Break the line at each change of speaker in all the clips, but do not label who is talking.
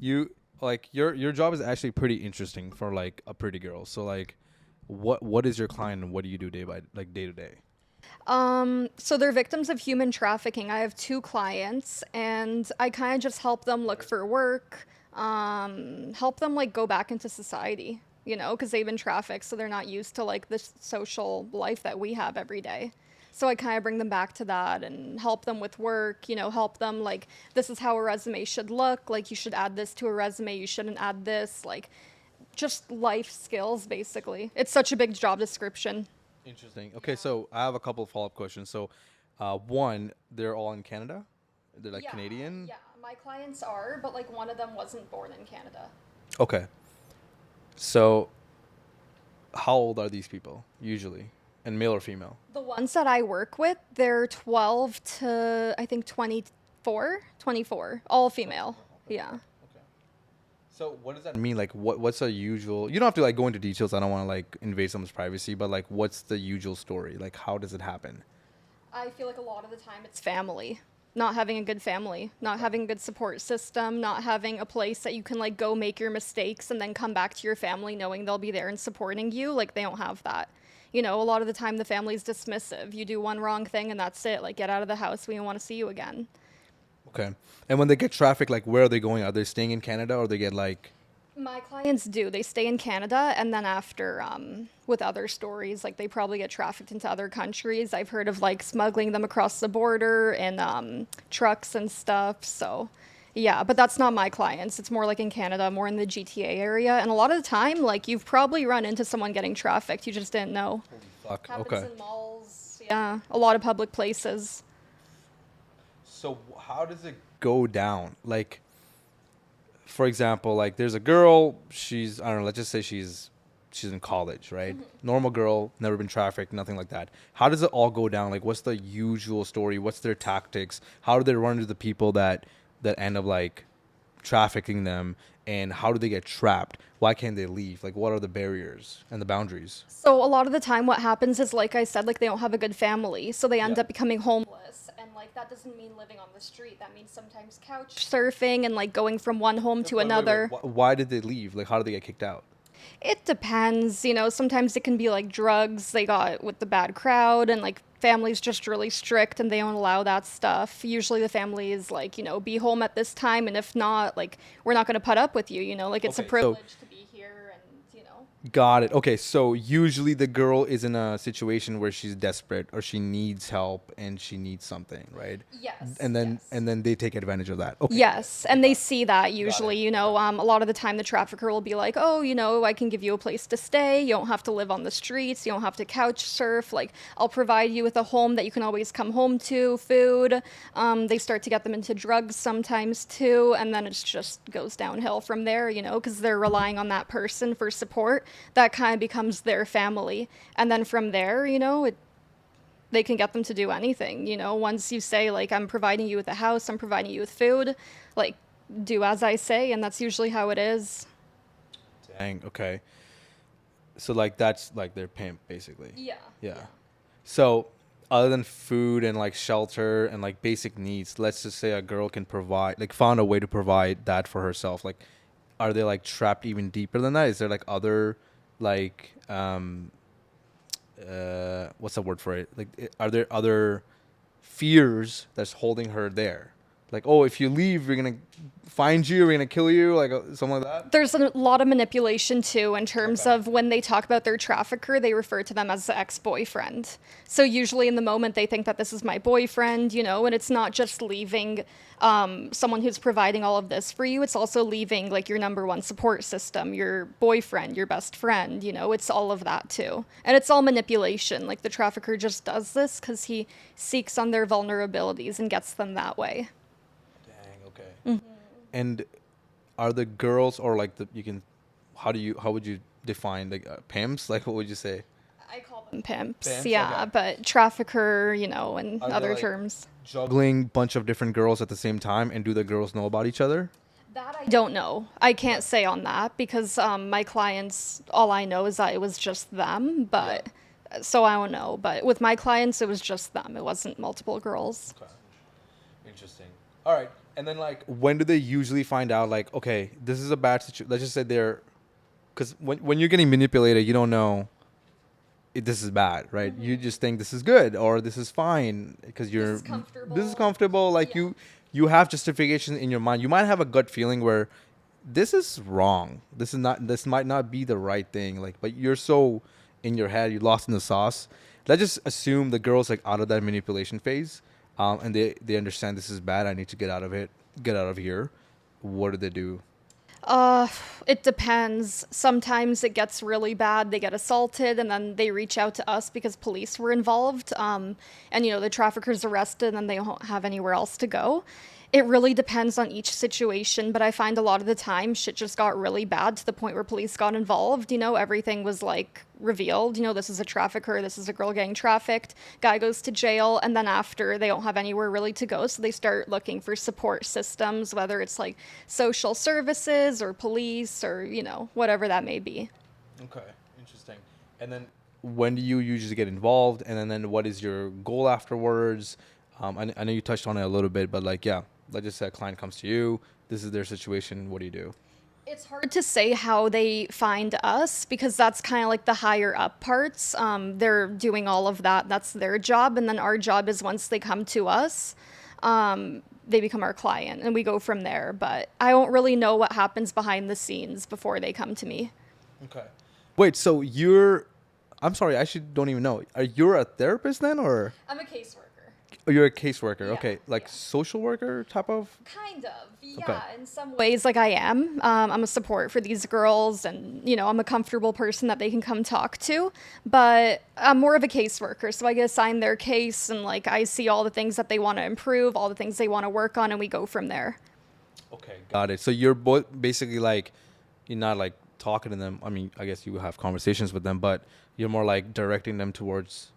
You like your job is actually pretty interesting for like a pretty girl. So like, what is your client and what do you do day to day?
So they're victims of human trafficking. I have two clients, and I kind of just help them look for work, help them like go back into society, because they've been trafficked, so they're not used to like this social life that we have every day. So I kind of bring them back to that and help them with work, help them like this is how a resume should look, like you should add this to a resume, you shouldn't add this, like just life skills basically. It's such a big job description.
Interesting. Okay, so I have a couple of follow-up questions. So, one, they're all in Canada. They're like
Yeah,
Canadian.
yeah. My clients are, but like one of them wasn't born in Canada.
Okay. So, how old are these people usually, and male or female?
The ones that I work with, they're 12 to I think 24, 24, all female. Yeah.
Okay. So what does that mean? Like, what's a usual? You don't have to like go into details. I don't want to like invade someone's privacy, but like, what's the usual story? Like, how does it happen?
I feel like a lot of the time it's family. Not having a good family, not having a good support system, not having a place that you can like go make your mistakes and then come back to your family knowing they'll be there and supporting you. Like they don't have that. A lot of the time the family's dismissive. You do one wrong thing and that's it. Like get out of the house. We don't want to see you again.
Okay. And when they get trafficked, like, where are they going? Are they staying in Canada or they get like?
My clients do. They stay in Canada, and then after, with other stories, like they probably get trafficked into other countries. I've heard of like smuggling them across the border in trucks and stuff. So, yeah, but that's not my clients. It's more like in Canada, more in the GTA area. And a lot of the time, like you've probably run into someone getting trafficked. You just didn't know.
Fuck.
Happens
Okay.
in malls. Yeah, a lot of public places.
So how does it go down? Like, for example, like there's a girl, she's, I don't know, let's just say she's in college, right? Normal girl, never been trafficked, nothing like that. How does it all go down? Like, what's the usual story? What's their tactics? How do they run into the people that end up like trafficking them? And how do they get trapped? Why can't they leave? Like, what are the barriers and the boundaries?
So a lot of the time what happens is like I said like they don't have a good family, so they
Yeah.
end up becoming homeless and like that doesn't mean living on the street. That means sometimes couch surfing and like going from one home to another.
Why did they leave? Like, how did they get kicked out?
It depends, sometimes it can be like drugs they got with the bad crowd and like family's just really strict and they don't allow that stuff. Usually the family is like, be home at this time and if not, like we're not going to put up with you, like it's a
Okay, so
privilege to be here and.
got it. Okay, so usually the girl is in a situation where she's desperate or she needs help and she needs something, right?
Yes,
And then
yes.
and then they take advantage of that. Okay.
Yes, and they see that usually, a lot of the time the trafficker will be like, oh, I can give you a place to stay. You don't have to live on the streets. You don't have to couch surf. Like, I'll provide you with a home that you can always come home to, food. They start to get them into drugs sometimes too, and then it just goes downhill from there, because they're relying on that person for support. That kind of becomes their family. And then from there, they can get them to do anything. Once you say like I'm providing you with a house, I'm providing you with food, like do as I say, and that's usually how it is.
Dang. Okay. So like that's like their pimp basically.
Yeah.
Yeah. So other than food and like shelter and like basic needs, let's just say a girl can provide like found a way to provide that for herself. Like, are they like trapped even deeper than that? Is there like other like what's the word for it? Like, are there other fears that's holding her there? Like, oh, if you leave, we're gonna find you, we're gonna kill you, like something like that.
There's a lot of manipulation too in terms of when they talk about their trafficker, they refer to them as the ex-boyfriend. So usually in the moment they think that this is my boyfriend, and it's not just leaving someone who's providing all of this for you. It's also leaving like your number one support system, your boyfriend, your best friend. It's all of that too, and it's all manipulation. Like the trafficker just does this because he seeks on their vulnerabilities and gets them that way.
Dang. Okay. And are the girls or like the you can, how would you define like pimps? Like, what would you say?
I call them pimps,
Pimps?
yeah,
Okay.
but trafficker, and
Are they
other
like
terms.
juggling bunch of different girls at the same time, and do the girls know about each other?
That I don't know. I can't say on that because my clients, all I know is that it was just them, but so I don't know. But with my clients, it was just them. It wasn't multiple girls.
Okay. Interesting. All right. And then like, when do they usually find out? Like, okay, this is a bad situation. Let's just say they're, because when you're getting manipulated, you don't know this is bad, right? You just think this is good or this is fine because you're
is comfortable.
this is comfortable. Like
Yeah.
you have justification in your mind. You might have a gut feeling where this is wrong. This is not. This might not be the right thing. Like, but you're so in your head, you're lost in the sauce. Let's just assume the girl's like out of that manipulation phase, and they understand this is bad. I need to get out of it. Get out of here. What do they do?
Uh, it depends. Sometimes it gets really bad. They get assaulted, and then they reach out to us because police were involved. And you know, the trafficker's arrested, and then they don't have anywhere else to go. It really depends on each situation, but I find a lot of the time shit just got really bad to the point where police got involved. You know, everything was like revealed. You know, this is a trafficker, this is a girl getting trafficked, guy goes to jail, and then after they don't have anywhere really to go, so they start looking for support systems, whether it's like social services or police or, you know, whatever that may be.
Okay, interesting. And then when do you usually get involved? And then what is your goal afterwards? I know you touched on it a little bit, but like, yeah, let's just say a client comes to you. This is their situation. What do you do?
It's hard to say how they find us because that's kind of like the higher up parts. They're doing all of that. That's their job. And then our job is once they come to us, they become our client and we go from there. But I don't really know what happens behind the scenes before they come to me.
Okay. Wait, so I'm sorry, I actually don't even know. Are you a therapist then, or
I'm a caseworker.
you're a caseworker?
Yeah,
Okay, like
yeah.
social worker type of?
Kind of, yeah.
Okay.
In some ways, like I am. I'm a support for these girls, and you know, I'm a comfortable person that they can come talk to. But I'm more of a caseworker, so I get assigned their case, and like I see all the things that they want to improve, all the things they want to work on, and we go from there.
Okay, got it. So you're both basically like, you're not like talking to them. I mean, I guess you have conversations with them, but you're more like directing them towards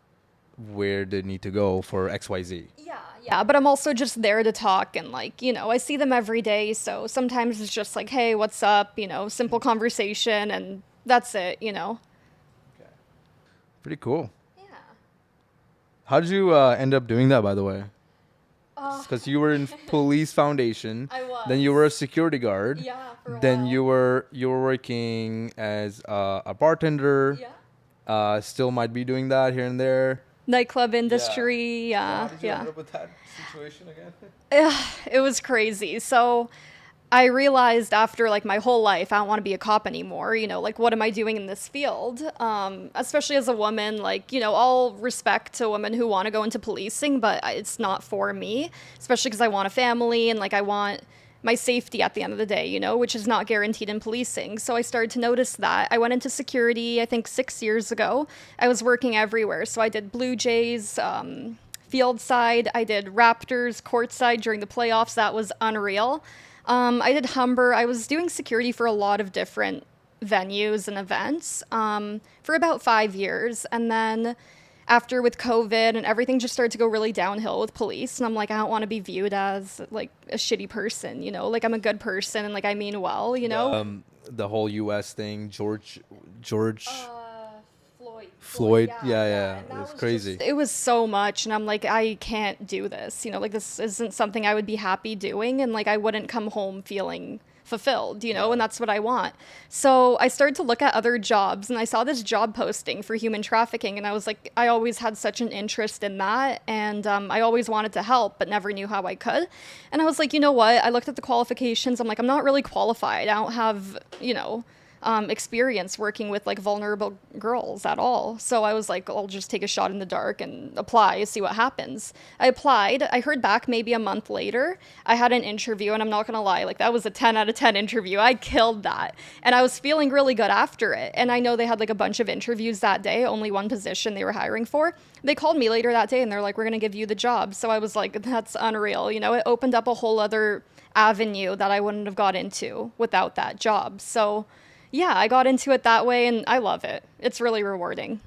where they need to go for XYZ.
Yeah, but I'm also just there to talk and like, you know, I see them every day, so sometimes it's just like, hey, what's up, you know, simple conversation and that's it, you know.
Okay. Pretty cool.
Yeah.
How did you end up doing that, by the way?
Uh,
Because you were in police foundation.
I was.
Then you were a security guard.
Yeah, for a
Then
while.
you were working as a bartender.
Yeah.
Still might be doing that here and there.
Nightclub industry, yeah.
up with that situation again?
It was crazy. So I realized after like my whole life, I don't want to be a cop anymore. You know, like what am I doing in this field? Especially as a woman, like, you know, all respect to women who want to go into policing, but it's not for me, especially because I want a family and like I want my safety at the end of the day, you know, which is not guaranteed in policing. So I started to notice that. I went into security, I think 6 years ago. I was working everywhere. So I did Blue Jays, field side. I did Raptors courtside during the playoffs. That was unreal. I did Humber. I was doing security for a lot of different venues and events for about 5 years. And then after with COVID and everything just started to go really downhill with police. And I'm like, I don't want to be viewed as like a shitty person, you know, like I'm a good person and like I mean well, you know.
The whole U.S. thing, George,
Floyd.
yeah,
And
it
that
was crazy.
It was so much. And I'm like, I can't do this. You know, like this isn't something I would be happy doing. And like, I wouldn't come home feeling fulfilled, you know, and that's what I want. So I started to look at other jobs and I saw this job posting for human trafficking. And I was like, I always had such an interest in that. And I always wanted to help, but never knew how I could. And I was like, you know what? I looked at the qualifications. I'm like, I'm not really qualified. I don't have, you know, experience working with like vulnerable girls at all. So I was like, I'll just take a shot in the dark and apply, see what happens. I applied. I heard back maybe a month later. I had an interview and I'm not going to lie, like that was a 10 out of 10 interview. I killed that. And I was feeling really good after it. And I know they had like a bunch of interviews that day, only one position they were hiring for. They called me later that day and they're like, we're going to give you the job. So I was like, that's unreal. You know, it opened up a whole other avenue that I wouldn't have got into without that job. So yeah, I got into it that way and I love it. It's really rewarding.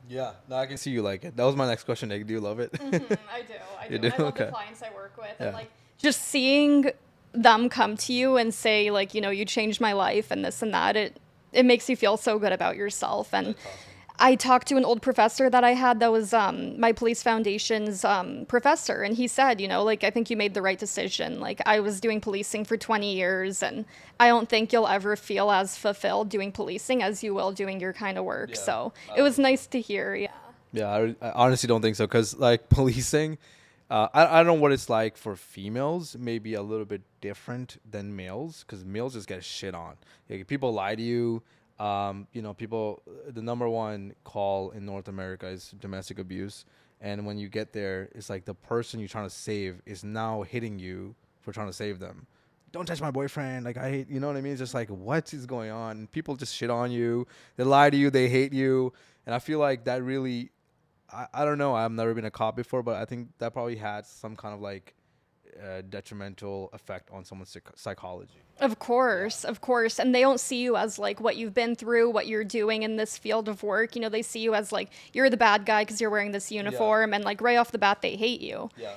Yeah, no, I can see you like it. That was my next question, Nick. Do you love it?
I do.
You do?
I love
Okay.
the clients I work with.
Yeah.
And like just seeing them come to you and say like, you know, you changed my life and this and that, it makes you feel so good about yourself. And
That's awesome.
I talked to an old professor that I had that was my police foundation's professor, and he said, like, I think you made the right decision. Like, I was doing policing for 20 years, and I don't think you'll ever feel as fulfilled doing policing as you will doing your kind of work.
Yeah,
So
I
it was
think so.
nice to hear. Yeah.
Yeah, I honestly don't think so because like policing, I don't know what it's like for females. Maybe a little bit different than males because males just get shit on. Like, people lie to you. People. The number one call in North America is domestic abuse, and when you get there, it's like the person you're trying to save is now hitting you for trying to save them. Don't touch my boyfriend. Like, I hate. You know what I mean? It's just like, what is going on? People just shit on you. They lie to you. They hate you. And I feel like that really, I don't know. I've never been a cop before, but I think that probably had some kind of like detrimental effect on someone's psychology.
Of course, of course. And they don't see you as like what you've been through, what you're doing in this field of work. They see you as like you're the bad guy because you're wearing this uniform, and like right off the bat they hate you.
Yeah.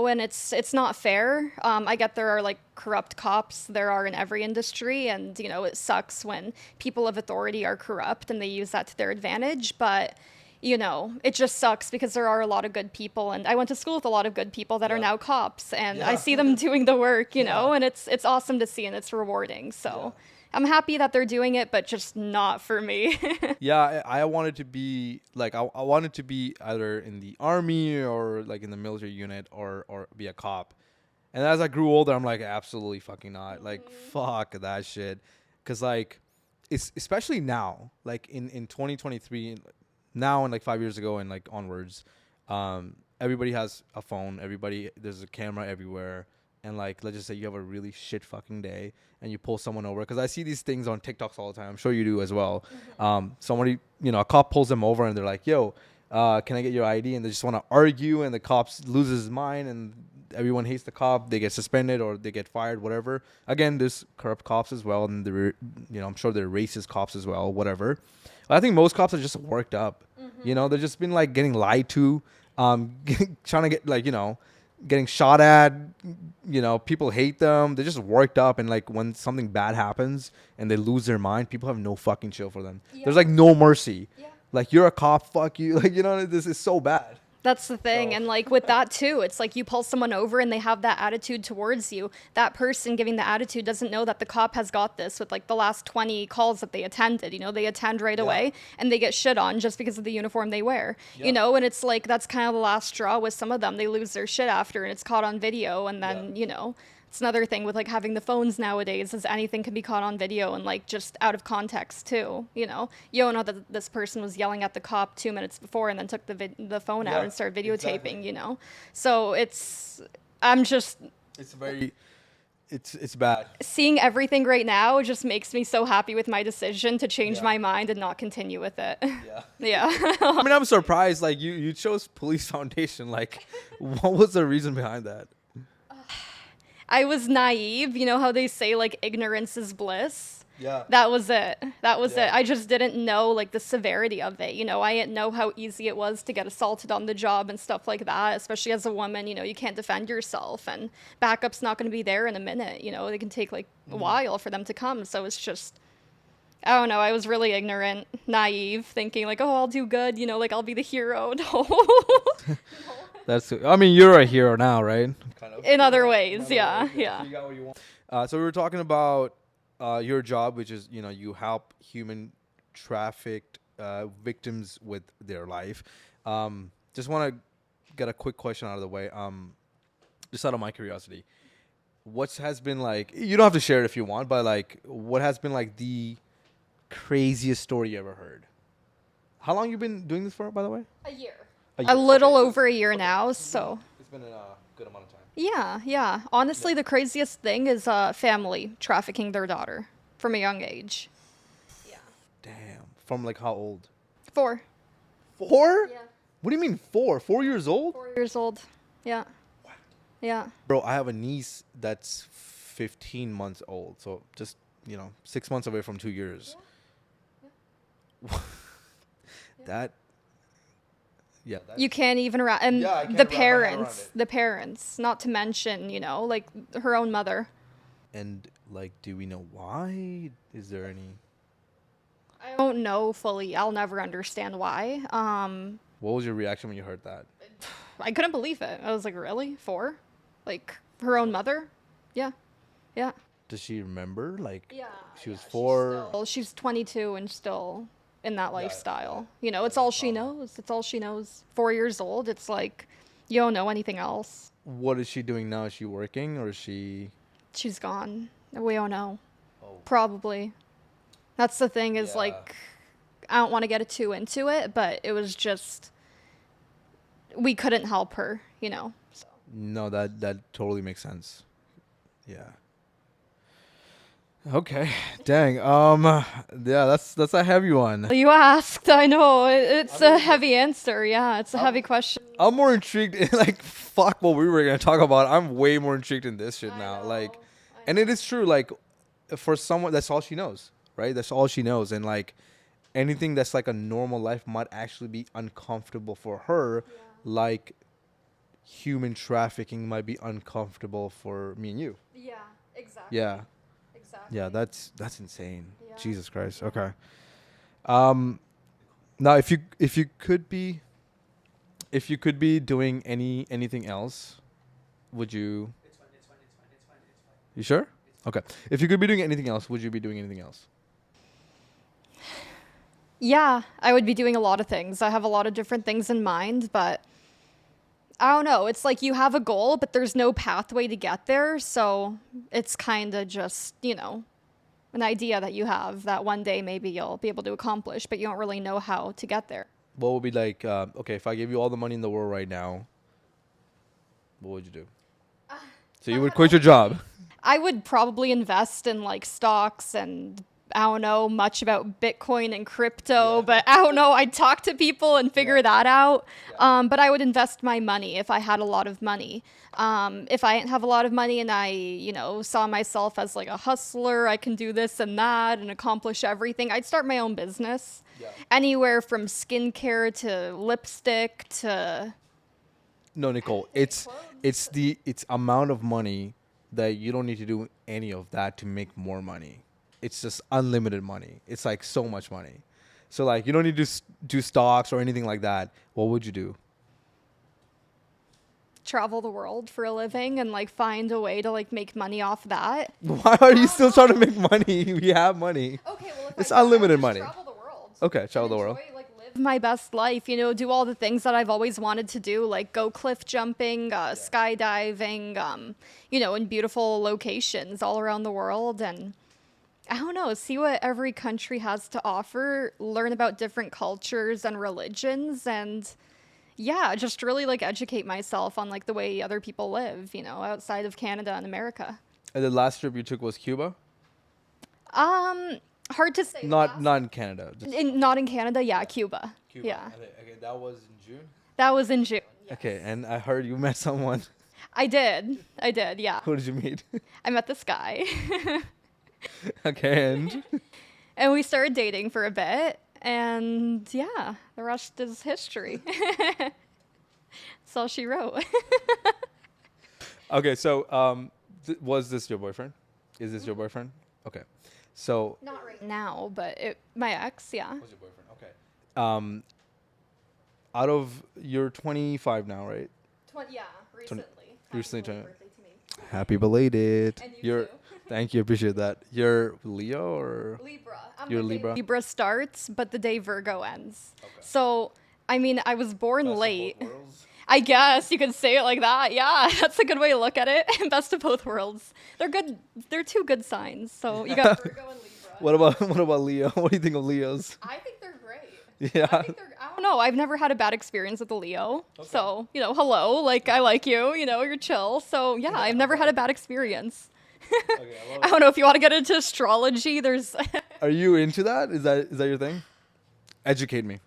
And it's not fair. I get there are like corrupt cops. There are in every industry, and it sucks when people of authority are corrupt and they use that to their advantage. But it just sucks because there are a lot of good people, and I went to school with a lot of good people that are now cops, and I see them doing the work, and it's awesome to see, and it's rewarding. So I'm happy that they're doing it, but just not for me.
Yeah, I wanted to be like I wanted to be either in the army or like in the military unit or be a cop. And as I grew older, I'm like, absolutely fucking not. Like, fuck that shit. Cause like, it's especially now, like in 2023, now and like 5 years ago and like onwards, everybody has a phone. There's a camera everywhere. And like, let's just say you have a really shit fucking day and you pull someone over. Cause I see these things on TikToks all the time. I'm sure you do as well. Somebody, a cop pulls them over and they're like, yo, can I get your ID? And they just want to argue, and the cops loses his mind, and everyone hates the cop. They get suspended or they get fired, whatever. Again, there's corrupt cops as well, and I'm sure they're racist cops as well, whatever. But I think most cops are just worked up. They've just been like getting lied to, trying to get like getting shot at. People hate them. They're just worked up, and like when something bad happens and they lose their mind, people have no fucking chill for them. There's like no mercy. Like, you're a cop, fuck you. Like, this is so bad.
That's the thing. And like with that too, it's like you pull someone over and they have that attitude towards you. That person giving the attitude doesn't know that the cop has got this with like the last 20 calls that they attended. They attend right away and they get shit on just because of the uniform they wear. And it's like that's kind of the last straw with some of them. They lose their shit after, and it's caught on video, and then it's another thing with like having the phones nowadays is anything can be caught on video and like just out of context too. You don't know that this person was yelling at the cop 2 minutes before and then took the phone out and started videotaping.
Exactly.
So it's
very it's bad.
Seeing everything right now just makes me so happy with my decision to change my mind and not continue with it. Yeah.
I mean, I'm surprised. Like, you chose Police Foundation. Like, what was the reason behind that?
I was naive. You know how they say, like, ignorance is bliss?
Yeah.
That was it. I just didn't know, like, the severity of it. I didn't know how easy it was to get assaulted on the job and stuff like that, especially as a woman. You can't defend yourself, and backup's not going to be there in a minute. They can take, like, a while for them to come. So it's just, I don't know. I was really ignorant, naive, thinking, like, oh, I'll do good. Like, I'll be the hero. No.
I mean, you're a hero now, right? Kind of.
In other ways, yeah.
You got what you want. So we were talking about your job, which is, you help human trafficked victims with their life. Just want to get a quick question out of the way. Just out of my curiosity, what has been like? You don't have to share it if you want, but like, what has been like the craziest story you ever heard? How long you been doing this for, by the way?
A year. A little over a year now, so.
It's been a good amount of time.
Yeah. Honestly, the craziest thing is family trafficking their daughter from a young age. Yeah.
Damn. From like how old?
4.
4?
Yeah.
What do you mean 4? 4 years old?
4 years old. Yeah.
What?
Yeah.
Bro, I have a niece that's 15 months old, so just 6 months away from 2 years. Yeah. That. Yeah,
you can't even and the parents, not to mention, like her own mother.
And like, do we know why? Is there any?
I don't know fully. I'll never understand why.
What was your reaction when you heard that?
I couldn't believe it. I was like, really? 4? Like her own mother? Yeah. Yeah.
Does she remember? Like,
Yeah.
she was
She's
4.
well, she's 22 and still in that
Yeah,
lifestyle.
yeah.
You know,
Yeah,
it's
no
all she
trauma.
knows. It's all she knows. 4 years old. It's like you don't know anything else.
What is she doing now? Is she working or is she?
She's gone. We don't know.
Oh.
Probably. That's the thing is
Yeah.
like I don't want to get too into it, but it was just we couldn't help her, you know. So.
No, that totally makes sense. Yeah. Okay. Dang. Yeah, that's a heavy one.
You asked. I know it's a heavy answer. Yeah, it's a heavy question.
I'm more intrigued in like fuck what we were gonna talk about. I'm way more intrigued in this shit now. Like, and it is true. Like, for someone, that's all she knows, right? That's all she knows, and like anything that's like a normal life might actually be uncomfortable for her.
Yeah.
Like, human trafficking might be uncomfortable for me and you.
Yeah, exactly.
Yeah.
Exactly.
Yeah, that's insane.
Yeah.
Jesus Christ. Okay. Now if you could be doing anything else, would you? You sure? Okay. If you could be doing anything else, would you be doing anything else?
Yeah, I would be doing a lot of things. I have a lot of different things in mind, but I don't know. It's like you have a goal, but there's no pathway to get there. So it's kind of just, you know, an idea that you have that one day maybe you'll be able to accomplish, but you don't really know how to get there.
What would be like? Okay, if I gave you all the money in the world right now, what would you do? So you would quit your job.
I would probably invest in like stocks and I don't know much about Bitcoin and crypto,
Yeah.
but I don't know. I'd talk to people and figure
Yeah.
that out.
Yeah.
But I would invest my money if I had a lot of money. If I didn't have a lot of money and I, you know, saw myself as like a hustler, I can do this and that and accomplish everything. I'd start my own business.
Yeah.
Anywhere from skincare to lipstick to
No, Nicole, it's amount of money that you don't need to do any of that to make more money. It's just unlimited money. It's like so much money. So like you don't need to do stocks or anything like that. What would you do?
travel the world for a living and like find a way to like make money off that.
Why are you still trying to make money? We have money.
Okay, well, if
It's
I could, I would
unlimited
just
money.
travel the world.
Okay, travel
And
the world.
enjoy, like, live my best life, you know, do all the things that I've always wanted to do, like go cliff jumping, skydiving, you know, in beautiful locations all around the world. And I don't know, see what every country has to offer, learn about different cultures and religions, and yeah, just really like educate myself on like the way other people live, you know, outside of Canada and America.
And the last trip you took was Cuba?
Hard to say.
Not in Canada. Just
Not in Canada, yeah, Cuba.
Cuba.
Yeah.
Okay, that was in June.
That was in June.
Okay, and I heard you met someone.
I did, yeah.
Who did you meet?
I met this guy.
Okay, and
And we started dating for a bit. And yeah, the rest is history. That's all she wrote.
okay, so was this your boyfriend? Is this your boyfriend? Okay, so
Not right now, but my ex, yeah.
was your boyfriend? Okay. Out of you're 25 now, right?
Yeah, recently.
Recently
Happy
turned-
birthday to me.
Happy belated.
And you
You're
too.
thank you, appreciate that. You're Leo or
Libra.
You're
the day
Libra?
Libra starts, but the day Virgo ends.
Okay.
So, I mean, I was born late. I guess you could say it like that. Yeah, that's a good way to look at it. Best of both worlds. They're good. They're two good signs. So you got Virgo and Libra.
What about Leo? What do you think of Leos?
I think they're great.
Yeah.
I don't know. I've never had a bad experience with a Leo. So, you know, hello. Like, I like you. You know, you're chill. So, yeah, I've never had a bad experience.
Okay,
I don't know if you want to get into astrology. There's.
Are you into that? Is that your thing? Educate me.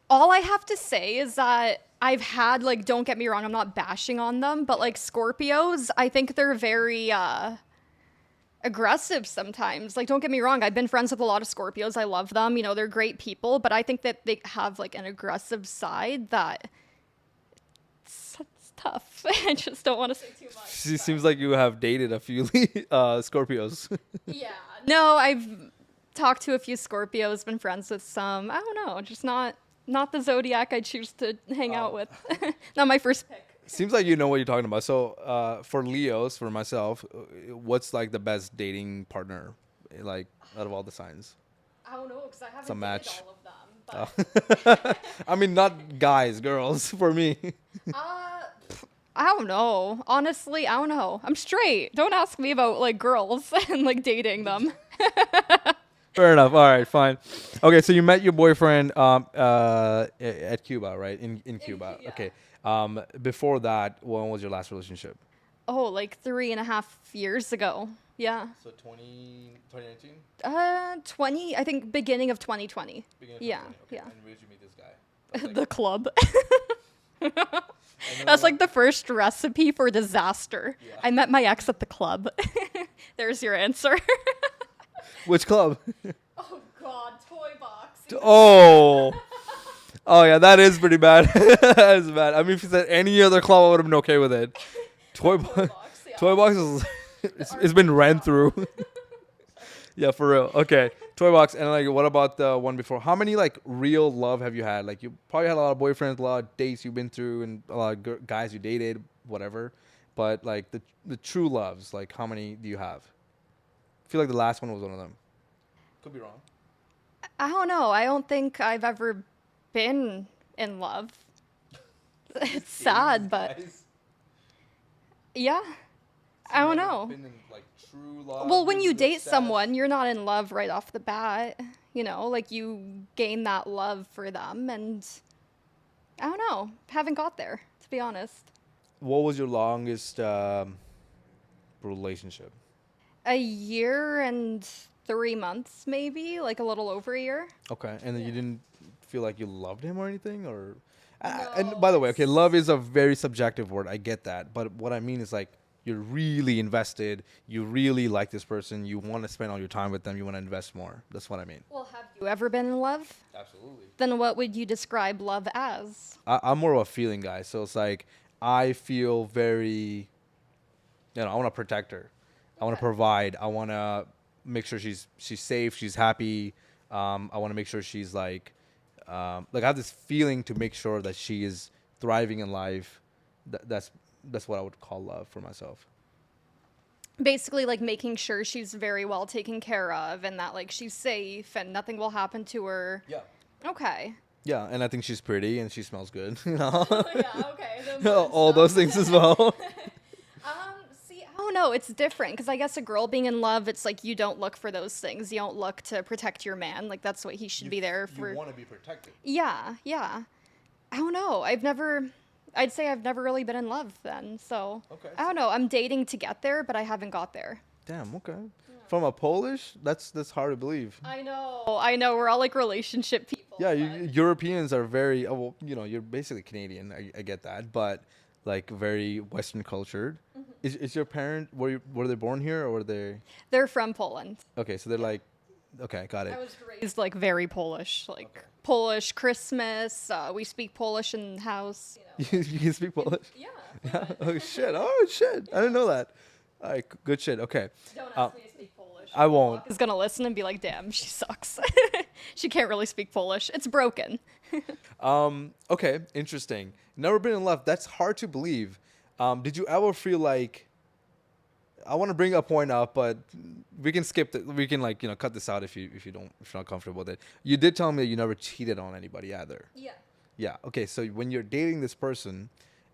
All I have to say is that I've had, like, don't get me wrong, I'm not bashing on them, but like Scorpios, I think they're very aggressive sometimes. Like, don't get me wrong, I've been friends with a lot of Scorpios. I love them. You know, they're great people, but I think that they have like an aggressive side that it's tough. I just don't want to say too much.
Seems like you have dated a few Scorpios.
Yeah. No, talked to a few Scorpios, been friends with some. I don't know, just not the zodiac I choose to hang out with. Not my first pick.
Seems like you know what you're talking about. So, for Leos, for myself, what's like the best dating partner, like out of all the signs?
I don't know because I haven't
It's a
dated
match.
all of them. But
I mean, not guys, girls. For me,
I don't know. Honestly, I don't know. I'm straight. Don't ask me about like girls and like dating them.
fair enough. All right, fine. Okay, so you met your boyfriend at Cuba, right? In Cuba.
yeah.
Okay. Before that, when was your last relationship?
Oh, like 3.5 years ago. Yeah.
So 2019?
20. I think beginning of 2020.
Beginning of
Yeah.
2020. Okay.
Yeah.
And where did you meet this guy? That's like-
The club.
and then
That's
what-
like the first recipe for disaster.
Yeah.
I met my ex at the club. There's your answer.
Which club?
Oh God, toy box.
Oh. Oh yeah, that is pretty bad. That is bad. I mean, if you said any other club, I would have been okay with it. Toy box.
Yeah.
Toy box is it's been ran through. Yeah, for real. Okay, toy box. And like, what about the one before? How many like real love have you had? Like, you probably had a lot of boyfriends, a lot of dates you've been through, and a lot of guys you dated, whatever. But like the true loves, like how many do you have? I feel like the last one was one of them. Could be wrong.
I don't know. I don't think I've ever been in love. It's sad, but yeah. I don't know.
Been in, like, true love,
Well, when
been
you
through
date
obsessed?
someone, you're not in love right off the bat. You know, like you gain that love for them, and I don't know. Haven't got there, to be honest.
What was your longest relationship?
A year and 3 months, maybe, like a little over a year.
Okay, and then you didn't feel like you loved him or anything, or
No,
and by the way, okay,
it's-
love is a very subjective word. I get that, but what I mean is like you're really invested. You really like this person. You want to spend all your time with them. You want to invest more. That's what I mean.
Well, have you ever been in love?
Absolutely.
Then what would you describe love as?
I'm more of a feeling guy, so it's like I feel very, I want to protect her. I want to
Okay.
provide. I want to make sure she's safe, she's happy. I want to make sure she's like I have this feeling to make sure that she is thriving in life. That's what I would call love for myself.
Basically, like making sure she's very well taken care of and that like she's safe and nothing will happen to her.
Yeah.
Okay.
Yeah, and I think she's pretty and she smells good. You know,
Yeah, okay.
all those things as well.
See, I don't know. It's different because I guess a girl being in love, it's like you don't look for those things. You don't look to protect your man. Like that's what he should be there for.
You want to be protected.
Yeah, yeah. I don't know. I'd say I've never really been in love then. So
Okay.
I don't know. I'm dating to get there, but I haven't got there.
Damn. Okay. From a Polish, that's hard to believe.
I know. We're all like relationship people.
Yeah,
but-
Europeans are very well. You're basically Canadian. I get that, but like very Western cultured.
Mm-hmm.
Is your parent were they born here or were they?
They're from Poland.
Okay, so they're like, okay, got it.
I was raised like very Polish, like Polish Christmas. We speak Polish in the house.
You can speak Polish.
Yeah.
Yeah. Oh shit. Oh shit. I didn't know that. All right. Good shit. Okay.
Don't ask me to speak Polish.
I won't.
Is gonna listen and be like, "Damn, she sucks. She can't really speak Polish. It's broken."
Okay. Interesting. Never been in love. That's hard to believe. Did you ever feel like? I want to bring a point up, but we can skip it. We can cut this out if you're not comfortable with it. You did tell me that you never cheated on anybody either.
Yeah.
Yeah. Okay. So when you're dating this person,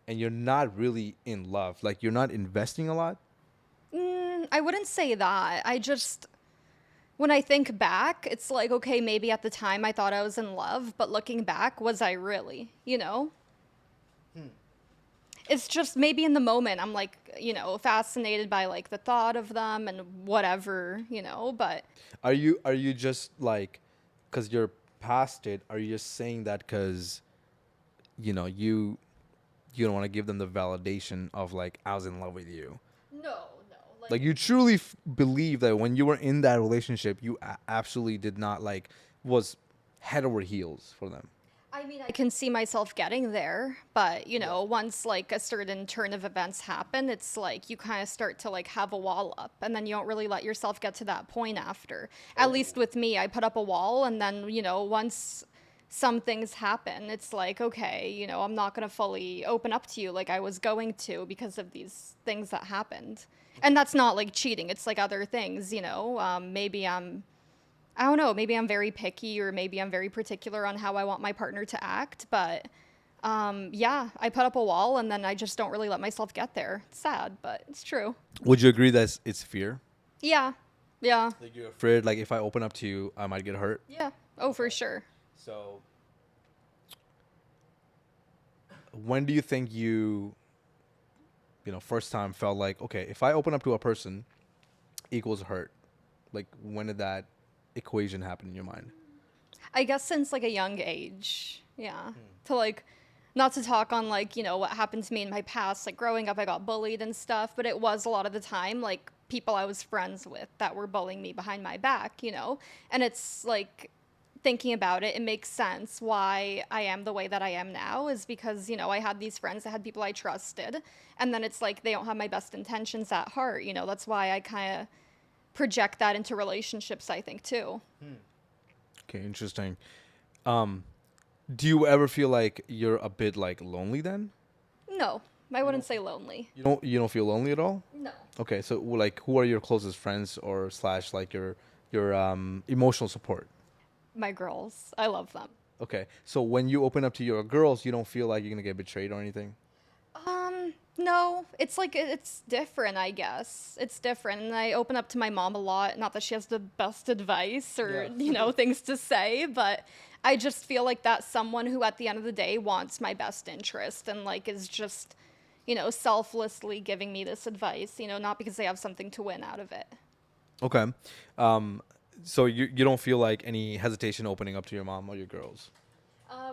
and you're not really in love, like you're not investing a lot.
I wouldn't say that. When I think back, it's like, okay, maybe at the time I thought I was in love, but looking back, was I really? It's just maybe in the moment I'm like, fascinated by like the thought of them and whatever, but
Are you just like, because you're past it? Are you just saying that because, you don't want to give them the validation of like I was in love with you?
no.
Like you truly believe that when you were in that relationship, you absolutely did not was head over heels for them.
I mean, I can see myself getting there, but once like a certain turn of events happen, it's like you kind of start to like have a wall up, and then you don't really let yourself get to that point after. At least with me, I put up a wall, and then once some things happen, it's like, okay, I'm not going to fully open up to you like I was going to because of these things that happened. And that's not like cheating, it's like other things, maybe I don't know, maybe I'm very picky or maybe I'm very particular on how I want my partner to act, but yeah, I put up a wall and then I just don't really let myself get there. It's sad, but it's true.
Would you agree that it's fear?
Yeah. Yeah.
Like you're afraid, like if I open up to you, I might get hurt.
Yeah. Oh, for sure.
So, when do you think first time felt like, okay, if I open up to a person equals hurt? Like, when did that equation happen in your mind?
I guess since like a young age. Yeah. To like, not to talk on like, what happened to me in my past. Like growing up, I got bullied and stuff, but it was a lot of the time like people I was friends with that were bullying me behind my back, And it's like, thinking about it, it makes sense why I am the way that I am now is because, I had these friends, I had people I trusted, and then it's like they don't have my best intentions at heart, That's why I kind of project that into relationships, I think, too.
Okay, interesting. Do you ever feel like you're a bit like lonely then?
No, I wouldn't say lonely.
You don't feel lonely at all?
No.
Okay, so like who are your closest friends or slash like your emotional support?
My girls, I love them.
Okay, so when you open up to your girls, you don't feel like you're gonna get betrayed or anything?
No, it's like it's different, I guess. It's different. And I open up to my mom a lot. Not that she has the best advice or, things to say, but I just feel like that's someone who at the end of the day wants my best interest and like is just, selflessly giving me this advice, not because they have something to win out of it.
Okay. So you don't feel like any hesitation opening up to your mom or your girls?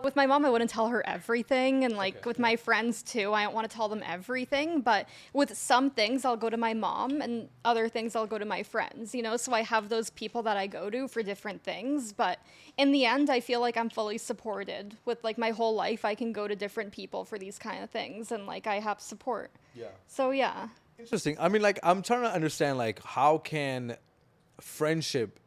With my mom, I wouldn't tell her everything. And like
Okay.
with my friends too, I don't want to tell them everything. But with some things, I'll go to my mom and other things, I'll go to my friends, So I have those people that I go to for different things. But in the end, I feel like I'm fully supported. With like my whole life, I can go to different people for these kind of things. And like I have support.
Yeah.
So yeah.
Interesting. I mean, like, I'm trying to understand, like, how can friendship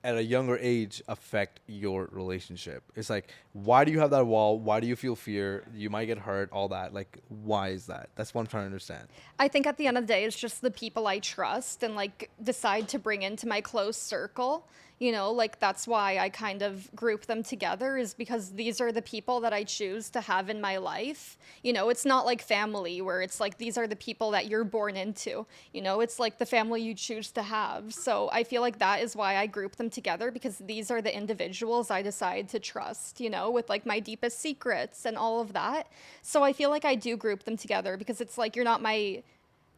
at a younger age affect your relationship? It's like, why do you have that wall? Why do you feel fear? You might get hurt, all that. Like, why is that? That's what I'm trying to understand.
I think at the end of the day, it's just the people I trust and like decide to bring into my close circle. Like that's why I kind of group them together is because these are the people that I choose to have in my life. It's not like family where it's like these are the people that you're born into. It's like the family you choose to have. So I feel like that is why I group them together because these are the individuals I decide to trust, with like my deepest secrets and all of that. So I feel like I do group them together because it's like you're not my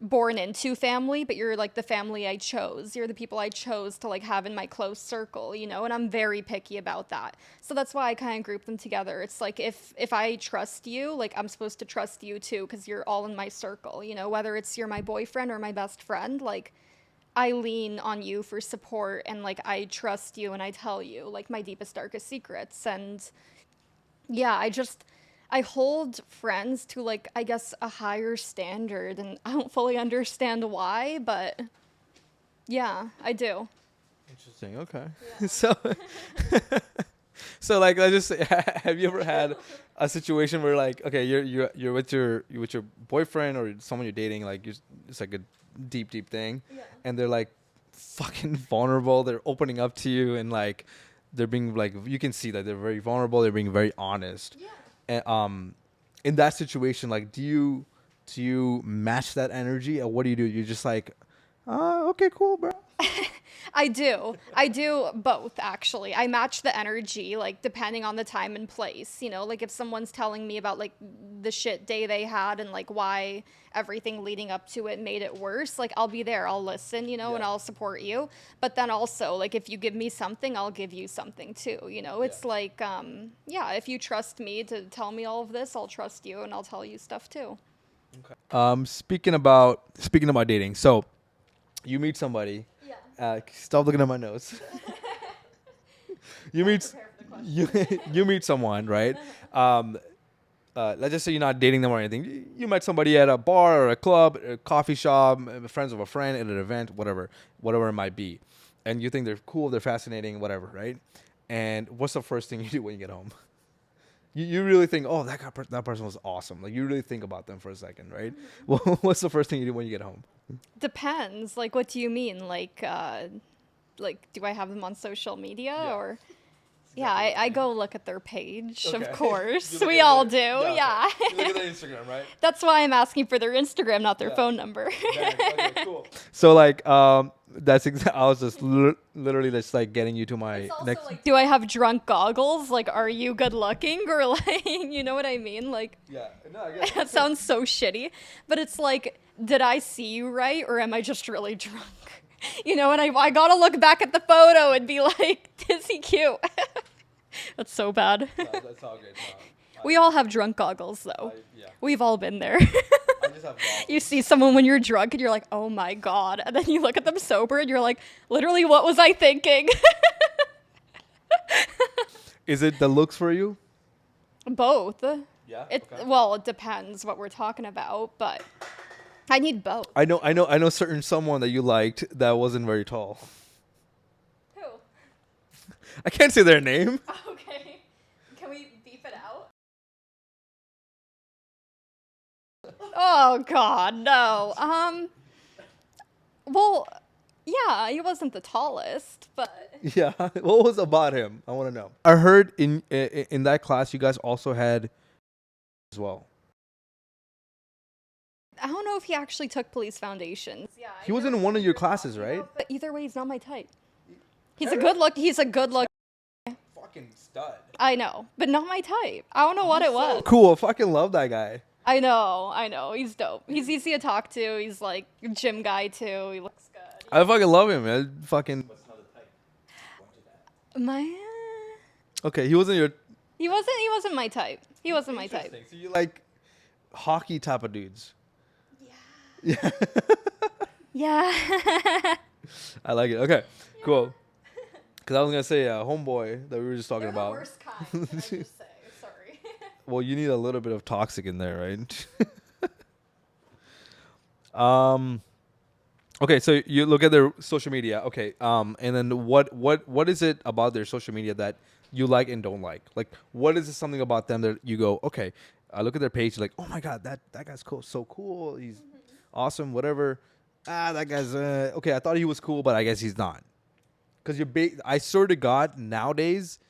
born into family, but you're like the family I chose. You're the people I chose to like have in my close circle, and I'm very picky about that. So that's why I kind of group them together. It's like if I trust you, like I'm supposed to trust you too because you're all in my circle, whether it's you're my boyfriend or my best friend, like I lean on you for support and like I trust you and I tell you like my deepest darkest secrets. And yeah, I hold friends to like I guess a higher standard and I don't fully understand why, but yeah, I do.
Interesting. Okay. Yeah. So like, let's just say, have you ever had a situation where like, okay, you're with your boyfriend or someone you're dating, like it's like a deep thing, and they're like fucking vulnerable. They're opening up to you and like they're being like, you can see that they're very vulnerable. They're being very honest.
Yeah.
And in that situation, like, do you match that energy, or what do? You're just like, okay, cool, bro.
I do both actually. I match the energy like depending on the time and place, like if someone's telling me about like the shit day they had and like why everything leading up to it made it worse, like I'll be there, I'll listen, and I'll support you. But then also like if you give me something, I'll give you something too, it's like if you trust me to tell me all of this, I'll trust you and I'll tell you stuff too.
Okay. Speaking about dating, so you meet somebody. Stop looking at my notes. You you meet someone, right? Let's just say you're not dating them or anything. You met somebody at a bar or a club, a coffee shop, friends of a friend at an event, whatever it might be, and you think they're cool, they're fascinating, whatever, right? And what's the first thing you do when you get home? You really think, oh, that person was awesome. Like, you really think about them for a second, right? Well, what's the first thing you do when you get home?
Depends. Like, what do you mean? Like, do I have them on social media
Yeah.
or? Yeah, I go look at their page,
Okay.
of course.
You look
We
at
all
their-
do, yeah.
okay. You look at their Instagram, right?
That's why I'm asking for their Instagram, not their
Yeah.
phone number.
Dang, okay, cool. So, like, I was just literally just like getting you to my next.
Do I have drunk goggles? Like, are you good looking? Or, like, you know what I mean? Like,
Yeah, no, I get
that sounds so shitty. But it's like, did I see you right? Or am I just really drunk? You know, and I gotta look back at the photo and be like, is he cute? That's so bad.
That's all good.
We all have drunk goggles, though.
Yeah.
We've all been there.
I just have goggles.
You see someone when you're drunk and you're like, oh my God. And then you look at them sober and you're like, literally, what was I thinking?
Is it the looks for you?
Both.
Yeah.
Well, it depends what we're talking about, but I need both.
I know certain someone that you liked that wasn't very tall.
Who?
I can't say their name.
Okay. Can we beep it out? Oh God, no. Well, yeah, he wasn't the tallest, but
Yeah. What was about him? I want to know. I heard in that class you guys also had as well.
I don't know if he actually took police foundations. Yeah,
He was in one of your classes, right?
but either way, he's not my type. He's a good look.
Fucking stud.
I know, but not my type. I don't know what it was.
Cool. I fucking love that guy.
I know. He's dope. He's easy to talk to. He's like a gym guy too. He looks good.
I fucking love him, man. Fucking.
My,
Okay, he wasn't your.
he wasn't my type. He wasn't my type.
So you like hockey type of dudes.
Yeah.
I like it. Okay, cool. Because I was gonna say homeboy that we were just talking about.
kind. Can I just say? Sorry.
Well, you need a little bit of toxic in there, right? Okay, so you look at their social media. Okay, and then what is it about their social media that you like and don't like? Like, what is it something about them that you go, okay, I look at their page, like, oh my god, that guy's cool, so cool, he's awesome, whatever. That guy's okay. I thought he was cool, but I guess he's not. Because I swear to God, nowadays,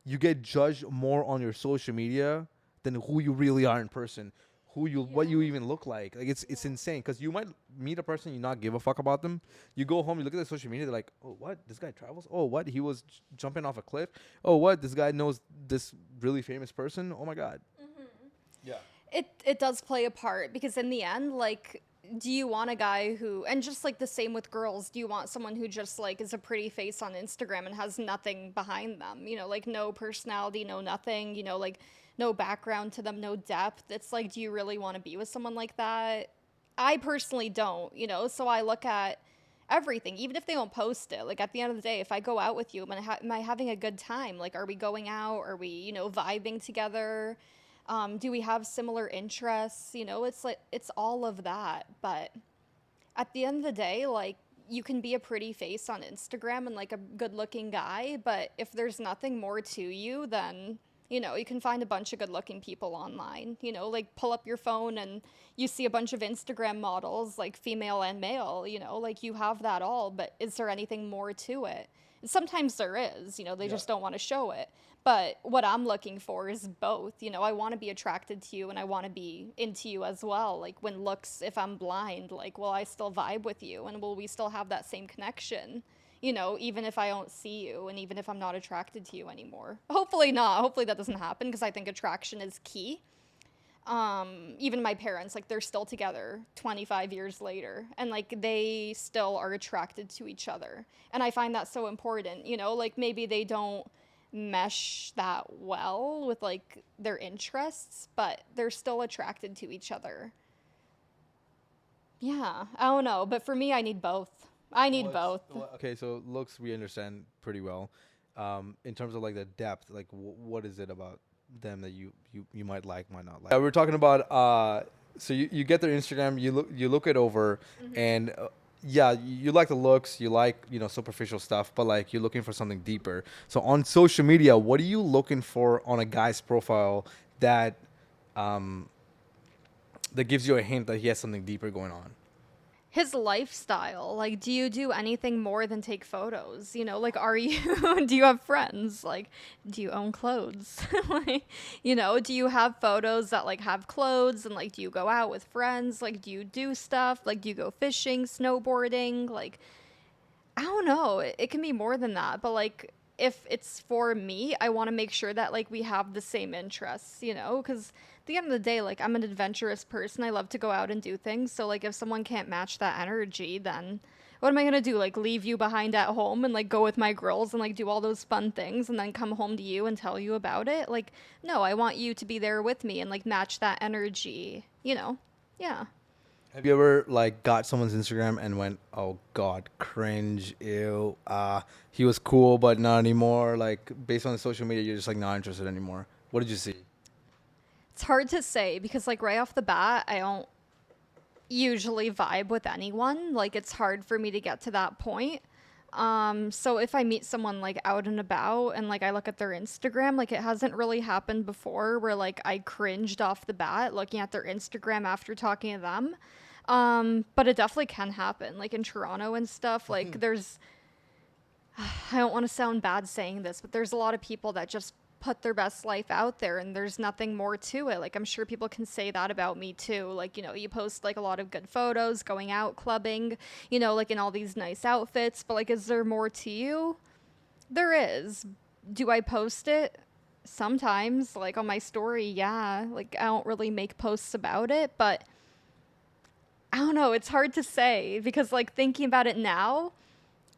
you get judged more on your social media than who you really are in person, what you even look like. Like, it's insane. Because you might meet a person, you not give a fuck about them. You go home, you look at their social media, they're like, oh, what? This guy travels? Oh, what? He was jumping off a cliff? Oh, what? This guy knows this really famous person? Oh, my God. Yeah.
It does play a part because in the end, like, do you want a guy who, and just like the same with girls, do you want someone who just like is a pretty face on Instagram and has nothing behind them? You know, like no personality, no nothing, you know, like no background to them, no depth. It's like, do you really want to be with someone like that? I personally don't, you know, so I look at everything, even if they don't post it. Like at the end of the day, if I go out with you, am I having a good time? Like, are we going out? Are we, you know, vibing together? Do we have similar interests? You know, it's like, it's all of that. But at the end of the day, like, you can be a pretty face on Instagram and like a good looking guy, but if there's nothing more to you, then, you know, you can find a bunch of good looking people online. You know, like pull up your phone and you see a bunch of Instagram models, like female and male, you know, like you have that all, but is there anything more to it? And sometimes there is, you know, they just don't want to show it. But what I'm looking for is both. You know, I want to be attracted to you and I want to be into you as well. Like when looks, if I'm blind, like, will I still vibe with you? And will we still have that same connection? You know, even if I don't see you and even if I'm not attracted to you anymore. Hopefully not. Hopefully that doesn't happen because I think attraction is key. Even my parents, like they're still together 25 years later and like they still are attracted to each other. And I find that so important, you know, like maybe they don't mesh that well with like their interests, but they're still attracted to each other. Yeah, I don't know, but for me, I need both. I need both.
Okay, so looks we understand pretty well. in terms of like the depth, like what is it about them that you might like, might not like? Yeah, we're talking about so you get their Instagram, you look it over, and yeah, you like the looks, you like, you know, superficial stuff, but like you're looking for something deeper. So on social media, what are you looking for on a guy's profile that um that gives you a hint that he has something deeper going on?
His lifestyle, like, do you do anything more than take photos? You know, like, are you do you have friends? Like, do you own clothes? Like, you know, do you have photos that like have clothes, and like, do you go out with friends? Like, do you do stuff? Like, do you go fishing, snowboarding? Like, I don't know. It can be more than that, but like, if it's for me, I want to make sure that like we have the same interests, you know, because at the end of the day, like, I'm an adventurous person. I love to go out and do things. So like, if someone can't match that energy, then what am I gonna do? Like, leave you behind at home and like go with my girls and like do all those fun things and then come home to you and tell you about it? Like, no, I want you to be there with me and like match that energy, you know? Yeah.
Have you ever like got someone's Instagram and went, "Oh God, cringe, ew, he was cool, but not anymore." Like based on the social media, you're just like not interested anymore. What did you see?
It's hard to say because like right off the bat, I don't usually vibe with anyone. Like, it's hard for me to get to that point. So if I meet someone like out and about and like I look at their Instagram, like it hasn't really happened before where like I cringed off the bat looking at their Instagram after talking to them. But it definitely can happen. Like in Toronto and stuff, like there's I don't want to sound bad saying this, but there's a lot of people that just put their best life out there and there's nothing more to it. Like, I'm sure people can say that about me too. Like, you know, you post like a lot of good photos, going out clubbing, you know, like in all these nice outfits, but like, is there more to you? There is. Do I post it? Sometimes, like on my story, yeah. Like, I don't really make posts about it, but I don't know. It's hard to say because, like, thinking about it now,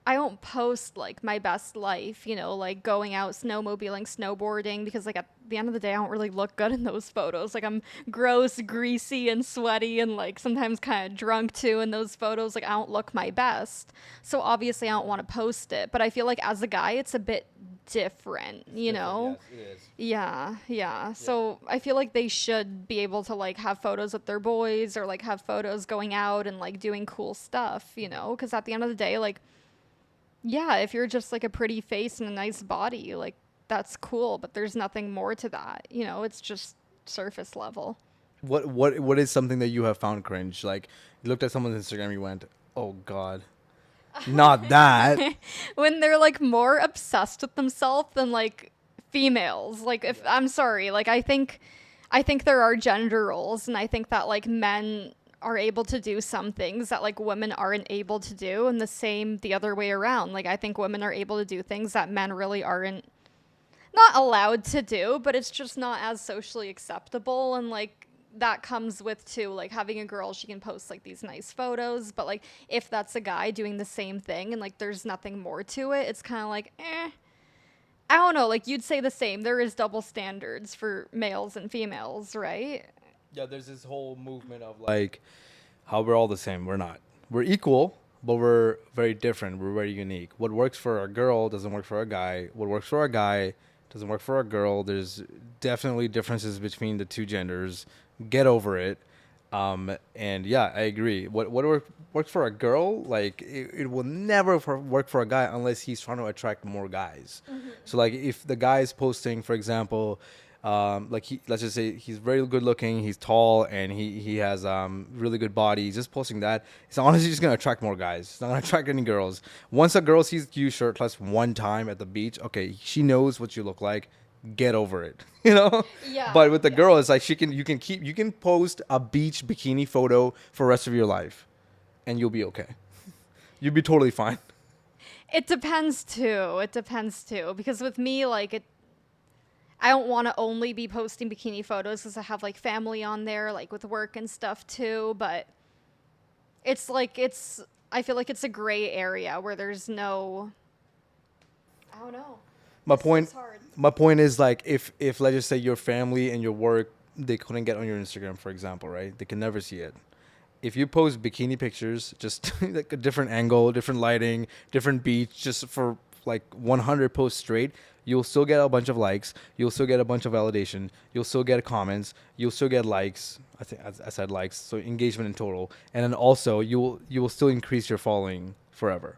I don't post like my best life, you know, like going out snowmobiling, snowboarding, because like at the end of the day, I don't really look good in those photos. Like I'm gross, greasy, and sweaty, and like sometimes kind of drunk too in those photos. Like I don't look my best. So obviously, I don't want to post it. But I feel like as a guy, it's a bit different, you know?
Yes, it is.
Yeah. So I feel like they should be able to like have photos with their boys or like have photos going out and like doing cool stuff, you know? Because at the end of the day, like, yeah, if you're just like a pretty face and a nice body, like that's cool, but there's nothing more to that. You know, it's just surface level.
What is something that you have found cringe? Like you looked at someone's Instagram, you went, "Oh God, not that."
When they're like more obsessed with themselves than like females. Like if I'm sorry, like I think there are gender roles and I think that like men are able to do some things that like women aren't able to do and the same the other way around. Like I think women are able to do things that men really aren't not allowed to do, but it's just not as socially acceptable and like that comes with too like having a girl she can post like these nice photos, but like if that's a guy doing the same thing and like there's nothing more to it, it's kind of like I don't know, like you'd say the same. There is double standards for males and females, right?
Yeah, there's this whole movement of like how we're all the same. We're not. We're equal, but we're very different. We're very unique. What works for a girl doesn't work for a guy. What works for a guy doesn't work for a girl. There's definitely differences between the two genders. Get over it. And yeah, I agree. Works for a girl, like it will never work for a guy unless he's trying to attract more guys. So like if the guy is posting, for example, like let's just say he's very good looking, he's tall, and he has really good body. He's just posting that. It's honestly just gonna attract more guys. It's not gonna attract any girls. Once a girl sees you shirtless one time at the beach, okay, she knows what you look like. Get over it, you know.
Yeah,
But with the
yeah.
girl, it's like you can post a beach bikini photo for the rest of your life, and you'll be okay. You'll be totally fine.
It depends too. It depends too. Because with me, like, I don't want to only be posting bikini photos because I have like family on there, like with work and stuff too. But it's like, I feel like it's a gray area where there's no, I don't know.
My
It's
point,
just hard.
my point is like if let's just say your family and your work they couldn't get on your Instagram, for example, right? They can never see it. If you post bikini pictures, just like a different angle, different lighting, different beach, just for like 100 posts straight, you'll still get a bunch of likes, you'll still get a bunch of validation, you'll still get comments, you'll still get likes. I think I said likes, so engagement in total, and then also you will still increase your following forever.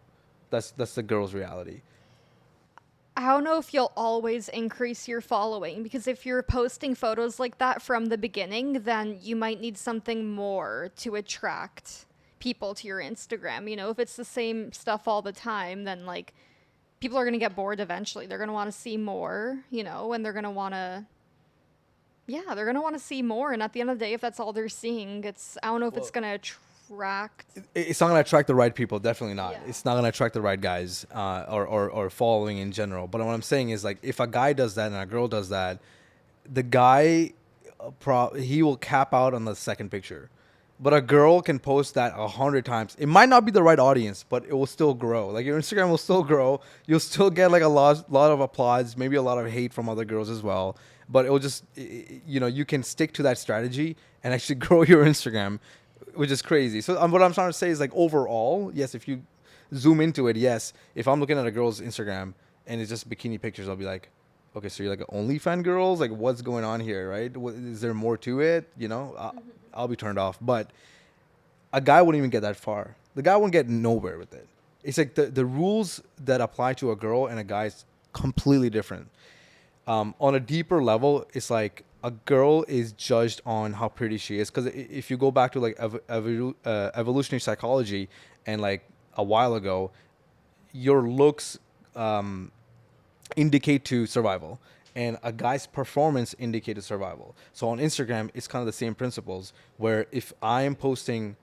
That's the girl's reality.
I don't know if you'll always increase your following, because if you're posting photos like that from the beginning, then you might need something more to attract people to your Instagram. You know, if it's the same stuff all the time, then like people are going to get bored eventually. They're going to want to see more, you know, and they're going to want to, yeah, they're going to want to see more. And at the end of the day, if that's all they're seeing, I don't know if it's going to attract.
It's not going to attract the right people. Definitely not.
Yeah.
It's not going to attract the right guys, or following in general. But what I'm saying is, like, if a guy does that and a girl does that, the guy, he will cap out on the second picture. But a girl can post that 100 times. It might not be the right audience, but it will still grow. Like, your Instagram will still grow. You'll still get like a lot of applause, maybe a lot of hate from other girls as well. But it will just, you know, you can stick to that strategy and actually grow your Instagram, which is crazy. So what I'm trying to say is, like, overall, yes, if you zoom into it, yes, if I'm looking at a girl's Instagram and it's just bikini pictures, I'll be like, okay, so you're like OnlyFans girls? Like, what's going on here, right? Is there more to it? You know, I'll be turned off. But a guy wouldn't even get that far. The guy wouldn't get nowhere with it. It's like the rules that apply to a girl and a guy is completely different. On a deeper level, it's like a girl is judged on how pretty she is. Because if you go back to like evolutionary psychology, and like a while ago, your looks indicate to survival, and a guy's performance indicated survival. So on Instagram, it's kind of the same principles, where if I am posting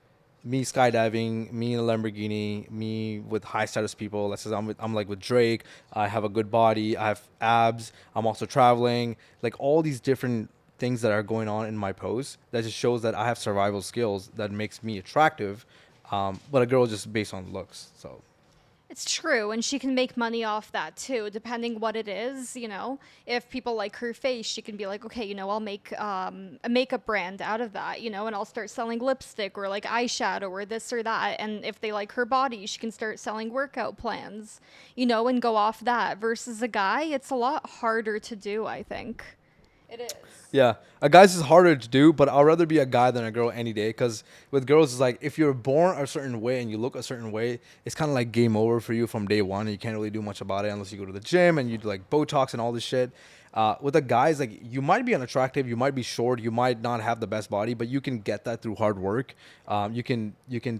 me skydiving, me in a Lamborghini, me with high status people, let's say I'm like with Drake, I have a good body, I have abs, I'm also traveling, like all these different things that are going on in my post, that just shows that I have survival skills that makes me attractive. But a girl just based on looks. So
It's true, and she can make money off that too, depending what it is. You know, if people like her face, she can be like, okay, you know, I'll make a makeup brand out of that, you know, and I'll start selling lipstick or like eyeshadow or this or that. And if they like her body, she can start selling workout plans, you know, and go off that. Versus a guy, it's a lot harder to do, I think. It is.
yeah, a guy's is harder to do, but I'd rather be a guy than a girl any day. Because with girls, it's like if you're born a certain way and you look a certain way, it's kind of like game over for you from day one. And you can't really do much about it unless you go to the gym and you do like Botox and all this shit. With the guys, like, you might be unattractive, you might be short, you might not have the best body, but you can get that through hard work. You can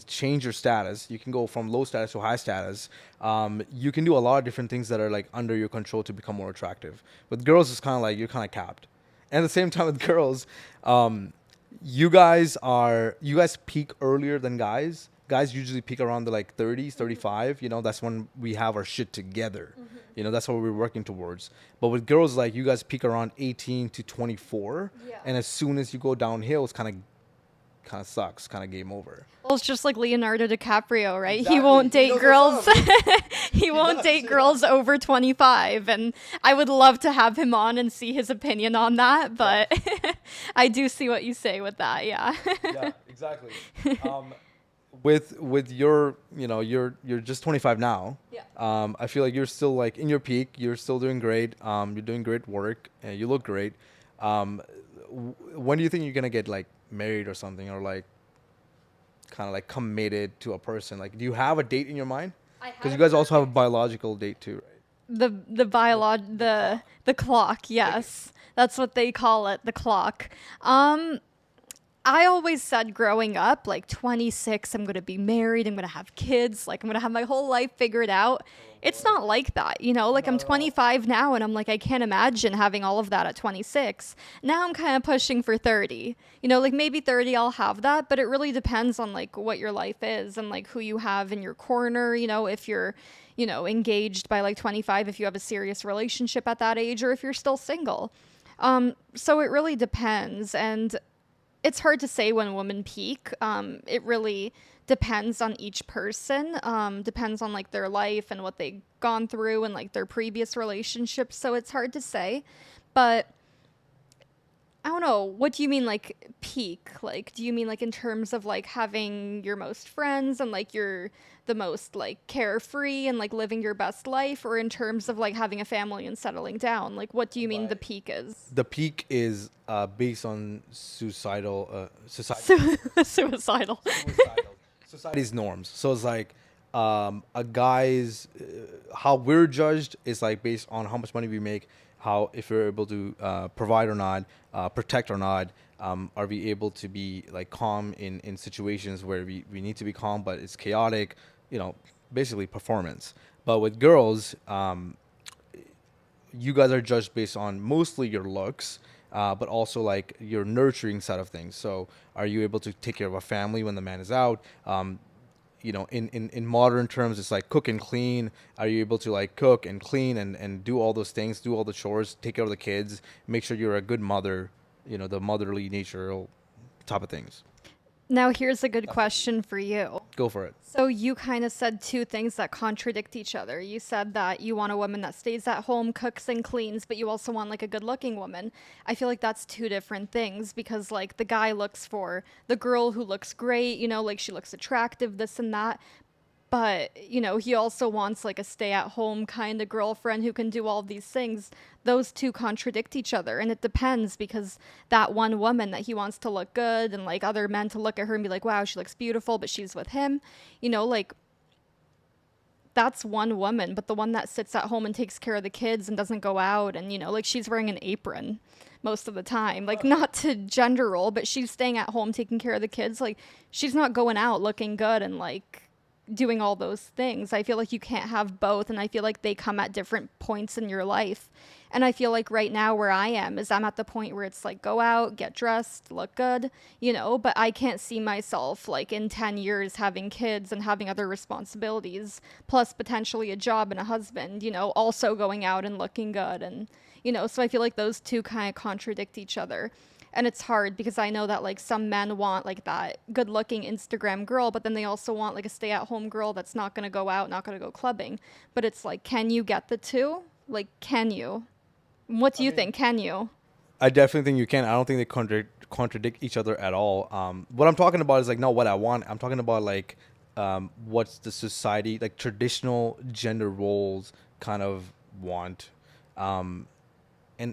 change your status. You can go from low status to high status. You can do a lot of different things that are like under your control to become more attractive. With girls, it's kind of like you're kind of capped. And at the same time with girls, you guys peak earlier than guys. Guys usually peak around the like 30s, 35. You know, that's when we have our shit together. You know, that's what we're working towards. But with girls, like, you guys peak around 18 to 24.
Yeah.
And as soon as you go downhill, it's kind of sucks, kind of game over.
Well, it's just like Leonardo DiCaprio, right?
Exactly.
He won't
He
date
knows
girls.
what's up.
He won't date girls over 25. And I would love to have him on and see his opinion on that. But I do see what you say with that. Yeah.
Yeah, exactly. With your, you know, you're just 25 now.
Yeah.
I feel like you're still like in your peak. You're still doing great. You're doing great work, and you look great. When do you think you're gonna get like married or something, or like kind of like committed to a person? Like, do you have a date in your mind? Because you guys also have a biological date too, right?
The clock, yes. That's what they call it, the clock. I always said growing up, like 26, I'm going to be married, I'm going to have kids, like I'm going to have my whole life figured out. It's not like that, you know, like I'm 25 now and I'm like, I can't imagine having all of that at 26. Now I'm kind of pushing for 30, you know, like maybe 30 I'll have that, but it really depends on like what your life is and like who you have in your corner, you know, if you're, you know, engaged by like 25, if you have a serious relationship at that age, or if you're still single. So it really depends. And it's hard to say when women peak. It really depends on each person. Depends on like their life and what they've gone through and like their previous relationships. So it's hard to say. But I don't know. What do you mean, like, peak? Like, do you mean, like, in terms of, like, having your most friends and, like, you're the most, like, carefree and, like, living your best life? Or in terms of, like, having a family and settling down? Like, what do you mean the peak is?
The peak is based on
Suicidal.
society's norms. So it's like a guy's how we're judged is like based on how much money we make, how if we're able to provide or not, protect or not. Are we able to be like calm in situations where we need to be calm, but it's chaotic? You know, basically performance. But with girls, you guys are judged based on mostly your looks, but also like your nurturing side of things. So, are you able to take care of a family when the man is out? You know, in modern terms, it's like cook and clean. Are you able to like cook and clean and do all those things, do all the chores, take care of the kids, make sure you're a good mother, you know, the motherly nature type of things.
Now, here's a good question for you.
Go for it.
So you kind of said two things that contradict each other. You said that you want a woman that stays at home, cooks and cleans, but you also want like a good-looking woman. I feel like that's two different things because like the guy looks for the girl who looks great, you know, like she looks attractive, this and that. But, you know, he also wants like a stay-at-home kind of girlfriend who can do all these things. Those two contradict each other, and it depends because that one woman that he wants to look good and like other men to look at her and be like, wow, she looks beautiful, but she's with him, you know, like that's one woman. But the one that sits at home and takes care of the kids and doesn't go out and, you know, like she's wearing an apron most of the time, like not to gender role, but she's staying at home taking care of the kids. Like she's not going out looking good and like doing all those things. I feel like you can't have both, and I feel like they come at different points in your life. And I feel like right now where I am is I'm at the point where it's like go out, get dressed, look good, you know, but I can't see myself like in 10 years having kids and having other responsibilities, plus potentially a job and a husband, you know, also going out and looking good. And, you know, so I feel like those two kind of contradict each other. And it's hard because I know that like some men want like that good looking Instagram girl, but then they also want like a stay at home girl that's not going to go out, not going to go clubbing. But it's like, can you get the two? Like, can you? What do you think? Can you?
I definitely think you can. I don't think they contradict each other at all. What I'm talking about is like not what I want. I'm talking about like what's the society, like traditional gender roles kind of want. And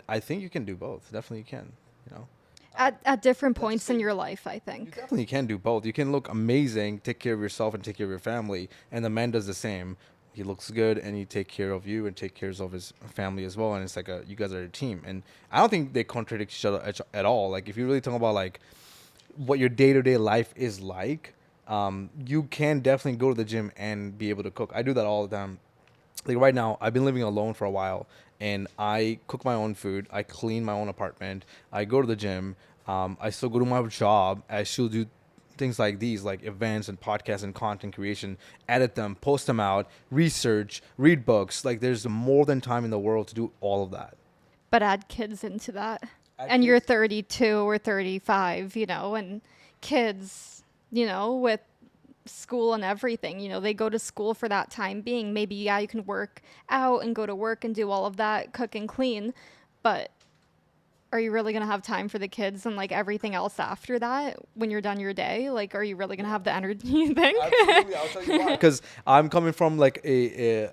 I think you can do both. Definitely you can, you know.
At different points in your life, I
You
think.
definitely can do both. You can look amazing, take care of yourself and take care of your family, and the man does the same. He looks good and he take care of you and take care of his family as well. And it's like you guys are a team. And I don't think they contradict each other at all. Like if you really talk about like what your day-to-day life is like, you can definitely go to the gym and be able to cook. I do that all the time. Like right now, I've been living alone for a while, and I cook my own food. I clean my own apartment. I go to the gym. I still go to my job. I still do things like these, like events and podcasts and content creation, edit them, post them out, research, read books. Like there's more than time in the world to do all of that.
But add kids into that.
Add
And you're
kids.
32 or 35, you know, and kids, you know, with school and everything, you know, they go to school for that time being. Maybe, yeah, you can work out and go to work and do all of that, cook and clean, but are you really going to have time for the kids and like everything else after that when you're done your day? Like, are you really going to have the energy, you think?
Absolutely, I'll tell you why. Because I'm coming from like a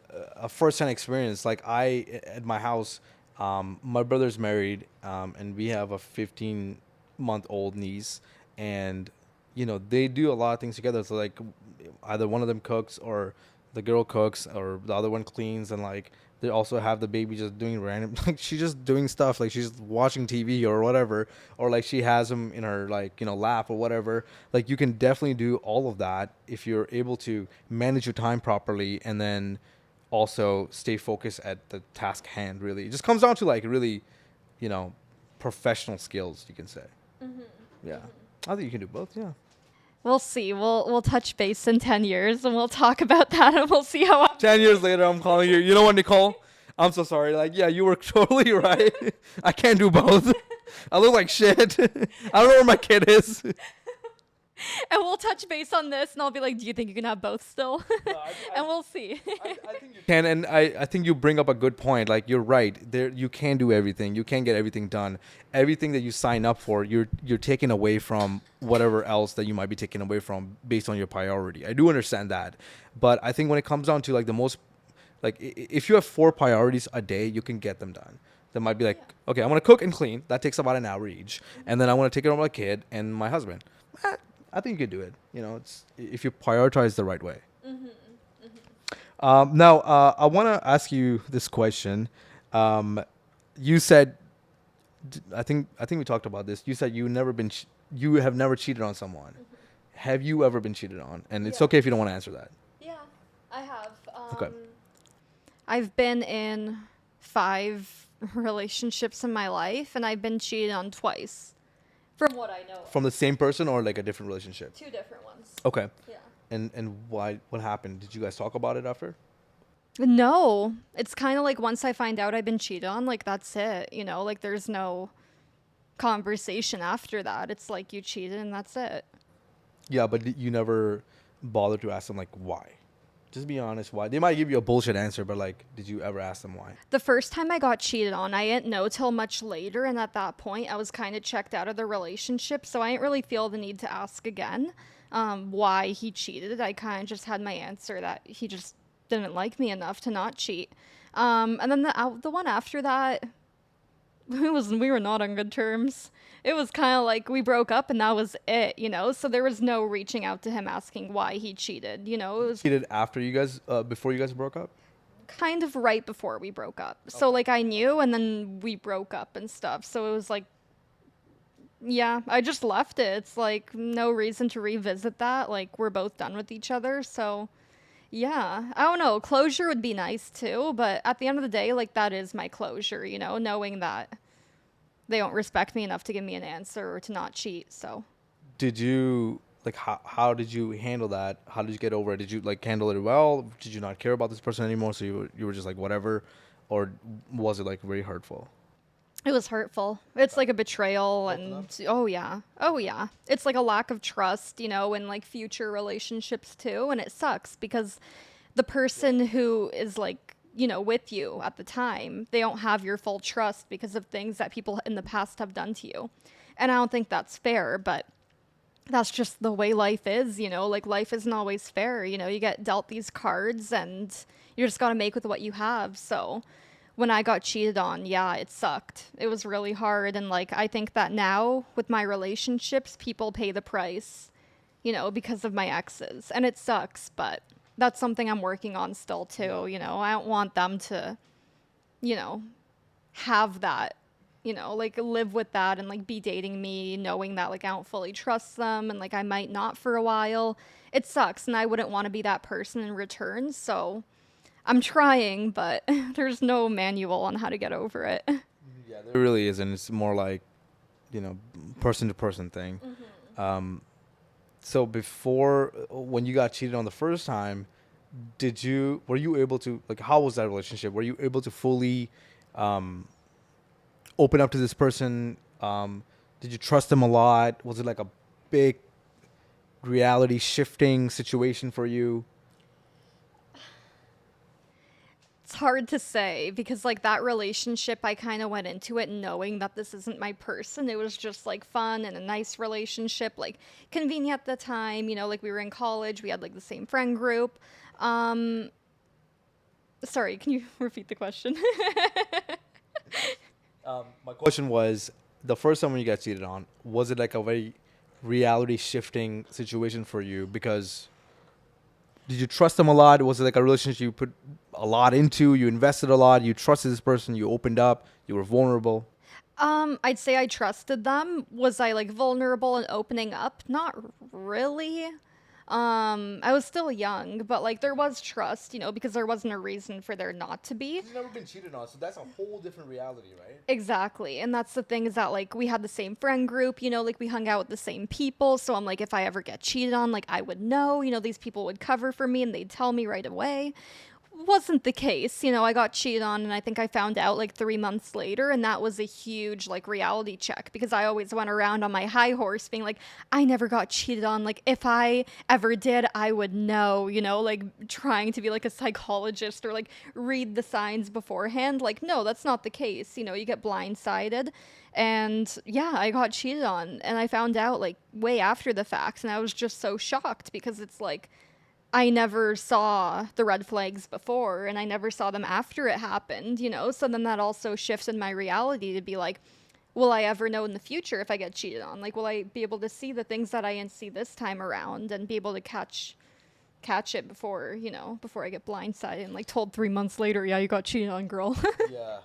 first-hand experience. Like at my house, my brother's married, and we have a 15-month-old niece, and you know they do a lot of things together. So like either one of them cooks or the girl cooks or the other one cleans, and like they also have the baby just doing random like she's just doing stuff, like she's watching TV or whatever, or like she has him in her like, you know, lap or whatever. Like you can definitely do all of that if you're able to manage your time properly and then also stay focused at the task hand. Really, it just comes down to like really, you know, professional skills, you can say. Yeah, I think you can do both. Yeah.
We'll see. We'll touch base in 10 years and we'll talk about that and we'll see how
10 years later, I'm calling you. You know what, Nicole? I'm so sorry. Like, yeah, you were totally right. I can't do both. I look like shit. I don't know where my kid is.
And we'll touch base on this, and I'll be like, "Do you think you can have both still?" And we'll see.
I think you can, and I think you bring up a good point. Like, you're right. There, you can't do everything. You can't get everything done. Everything that you sign up for, you're taking away from whatever else that you might be taking away from based on your priority. I do understand that, but I think when it comes down to like the most, like if you have 4 priorities a day, you can get them done. That might be like, okay, I want to cook and clean. That takes about an hour each, and then I want to take care of my kid and my husband. I think you can do it. You know, it's if you prioritize the right way. Now, I want to ask you this question. You said, I think we talked about this. You said you have never cheated on someone. Have you ever been cheated on? And it's okay if you don't want to answer that.
Yeah, I have.
Okay.
I've been in 5 relationships in my life, and I've been cheated on twice. From what I know.
From the same person or like a different relationship?
2 different ones.
Okay.
Yeah.
And why? What happened? Did you guys talk about it after?
No, it's kind of like once I find out I've been cheated on, like that's it. You know, like there's no conversation after that. It's like you cheated and that's it.
Yeah, but you never bothered to ask them like why. Just be honest. Why? They might give you a bullshit answer, but like, did you ever ask them why?
The first time I got cheated on, I didn't know till much later, and at that point, I was kind of checked out of the relationship, so I didn't really feel the need to ask again why he cheated. I kind of just had my answer that he just didn't like me enough to not cheat. And then the one after that, we were not on good terms. It was kind of like we broke up and that was it, you know? So there was no reaching out to him asking why he cheated, you know? It was
Cheated after you guys, before you guys broke up?
kind of right before we broke up. So like I knew and then we broke up and stuff. So it was like, yeah, I just left it. It's like no reason to revisit that. Like we're both done with each other. So yeah, I don't know. Closure would be nice too. But at the end of the day, like that is my closure, you know, knowing that they don't respect me enough to give me an answer or to not cheat. So
Did you like how did you handle that? How did you get over it? Did you like handle it well? Did you not care about this person anymore? So you were just like whatever, or was it like very hurtful?
it was hurtful. It's like a betrayal
Both of
and
them?
oh yeah. It's like a lack of trust, you know, in like future relationships too. And it sucks because the person who is like, you know, with you at the time, they don't have your full trust because of things that people in the past have done to you. And I don't think that's fair, but that's just the way life is, you know, like life isn't always fair. You know, you get dealt these cards and you just got to make with what you have. So when I got cheated on, yeah, it sucked. It was really hard. And like, I think that now with my relationships, people pay the price, you know, because of my exes. And it sucks, but that's something I'm working on still too. You know, I don't want them to, you know, have that, you know, like live with that and like be dating me knowing that like I don't fully trust them and like I might not for a while. It sucks and I wouldn't want to be that person in return. So I'm trying, but there's no manual on how to get over it.
Yeah, there really isn't. It's more like, you know, person to person thing. So before, when you got cheated on the first time, were you able to, like, how was that relationship? Were you able to fully open up to this person? Did you trust them a lot? Was it like a big reality shifting situation for you?
It's hard to say because like that relationship I kind of went into it knowing that this isn't my person. It was just like fun and a nice relationship, like convenient at the time, you know, like we were in college, we had like the same friend group. Sorry, can you repeat the question?
My question was, the first time when you got cheated on, was it like a very reality shifting situation for you? Because did you trust them a lot? Was it like a relationship you put a lot into? You invested a lot. You trusted this person. You opened up. You were vulnerable.
I'd say I trusted them. Was I like vulnerable and opening up? Not really. I was still young, but like there was trust, you know, because there wasn't a reason for there not to be.
You've never been cheated on, so that's a whole different reality, right?
Exactly. And that's the thing is that like we had the same friend group, you know, like we hung out with the same people. So I'm like, if I ever get cheated on, like I would know, you know, these people would cover for me and they'd tell me right away. wasn't the case. You know, I got cheated on, and I think I found out like 3 months later, and that was a huge like reality check because I always went around on my high horse being like, I never got cheated on. Like, if I ever did, I would know, you know, like trying to be like a psychologist or like read the signs beforehand. Like, no, that's not the case. You know, you get blindsided. And yeah, I got cheated on, and I found out like way after the fact, and I was just so shocked because it's like, I never saw the red flags before and I never saw them after it happened, you know? So then that also shifted my reality to be like, will I ever know in the future if I get cheated on? Like, will I be able to see the things that I didn't see this time around and be able to catch it before, you know, before I get blindsided and like told 3 months later, yeah, you got cheated on, girl.
Yeah.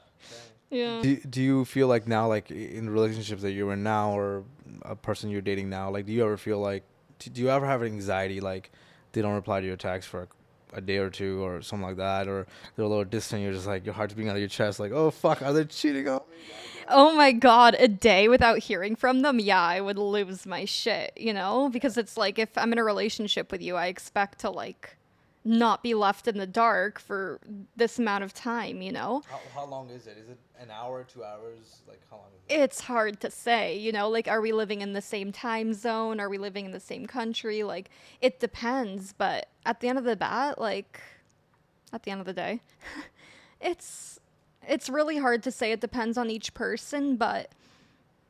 Yeah.
Do you feel like now, like in relationships that you're in now, or a person you're dating now, like do you ever feel like, do you ever have anxiety like they don't reply to your text for a day or two or something like that, or they're a little distant, you're just like your heart's beating out of your chest like, oh fuck, are they cheating on me?
Oh my God, a day without hearing from them? Yeah, I would lose my shit, you know? Because it's like, if I'm in a relationship with you, I expect to like not be left in the dark for this amount of time, you know?
How long is it? Is it an hour, 2 hours? Like how long is it?
It's hard to say, you know, like, are we living in the same time zone? Are we living in the same country? Like, it depends. But at the end of the bat, like, at the end of the day, it's really hard to say. It depends on each person. But,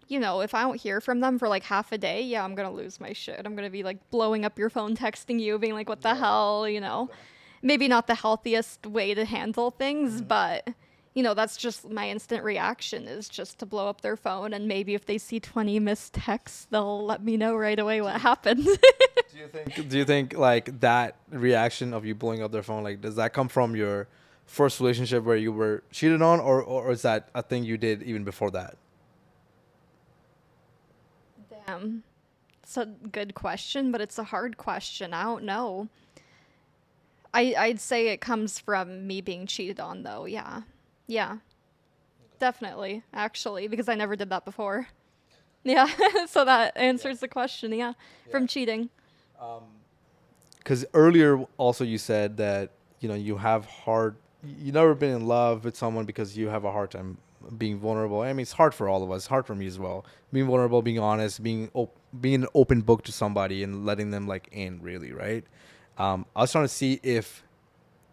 you know, if I don't hear from them for like half a day, yeah, I'm going to lose my shit. I'm going to be like blowing up your phone, texting you, being like, what the hell, you know? Maybe not the healthiest way to handle things, but you know, that's just my instant reaction, is just to blow up their phone, and maybe if they see 20 missed texts, they'll let me know right away what happened.
Do you think like that reaction of you blowing up their phone, like does that come from your first relationship where you were cheated on, or is that a thing you did even before that?
Damn. It's a good question, but it's a hard question. I don't know. I'd say it comes from me being cheated on, though. Yeah. Yeah. Definitely, actually, because I never did that before. Yeah. So that answers the question. Yeah. From cheating.
Because earlier also you said that, you know, you never been in love with someone because you have a hard time being vulnerable. I mean, it's hard for all of us. It's hard for me as well. Being vulnerable, being honest, being an open book to somebody and letting them like in, really, right? I was trying to see if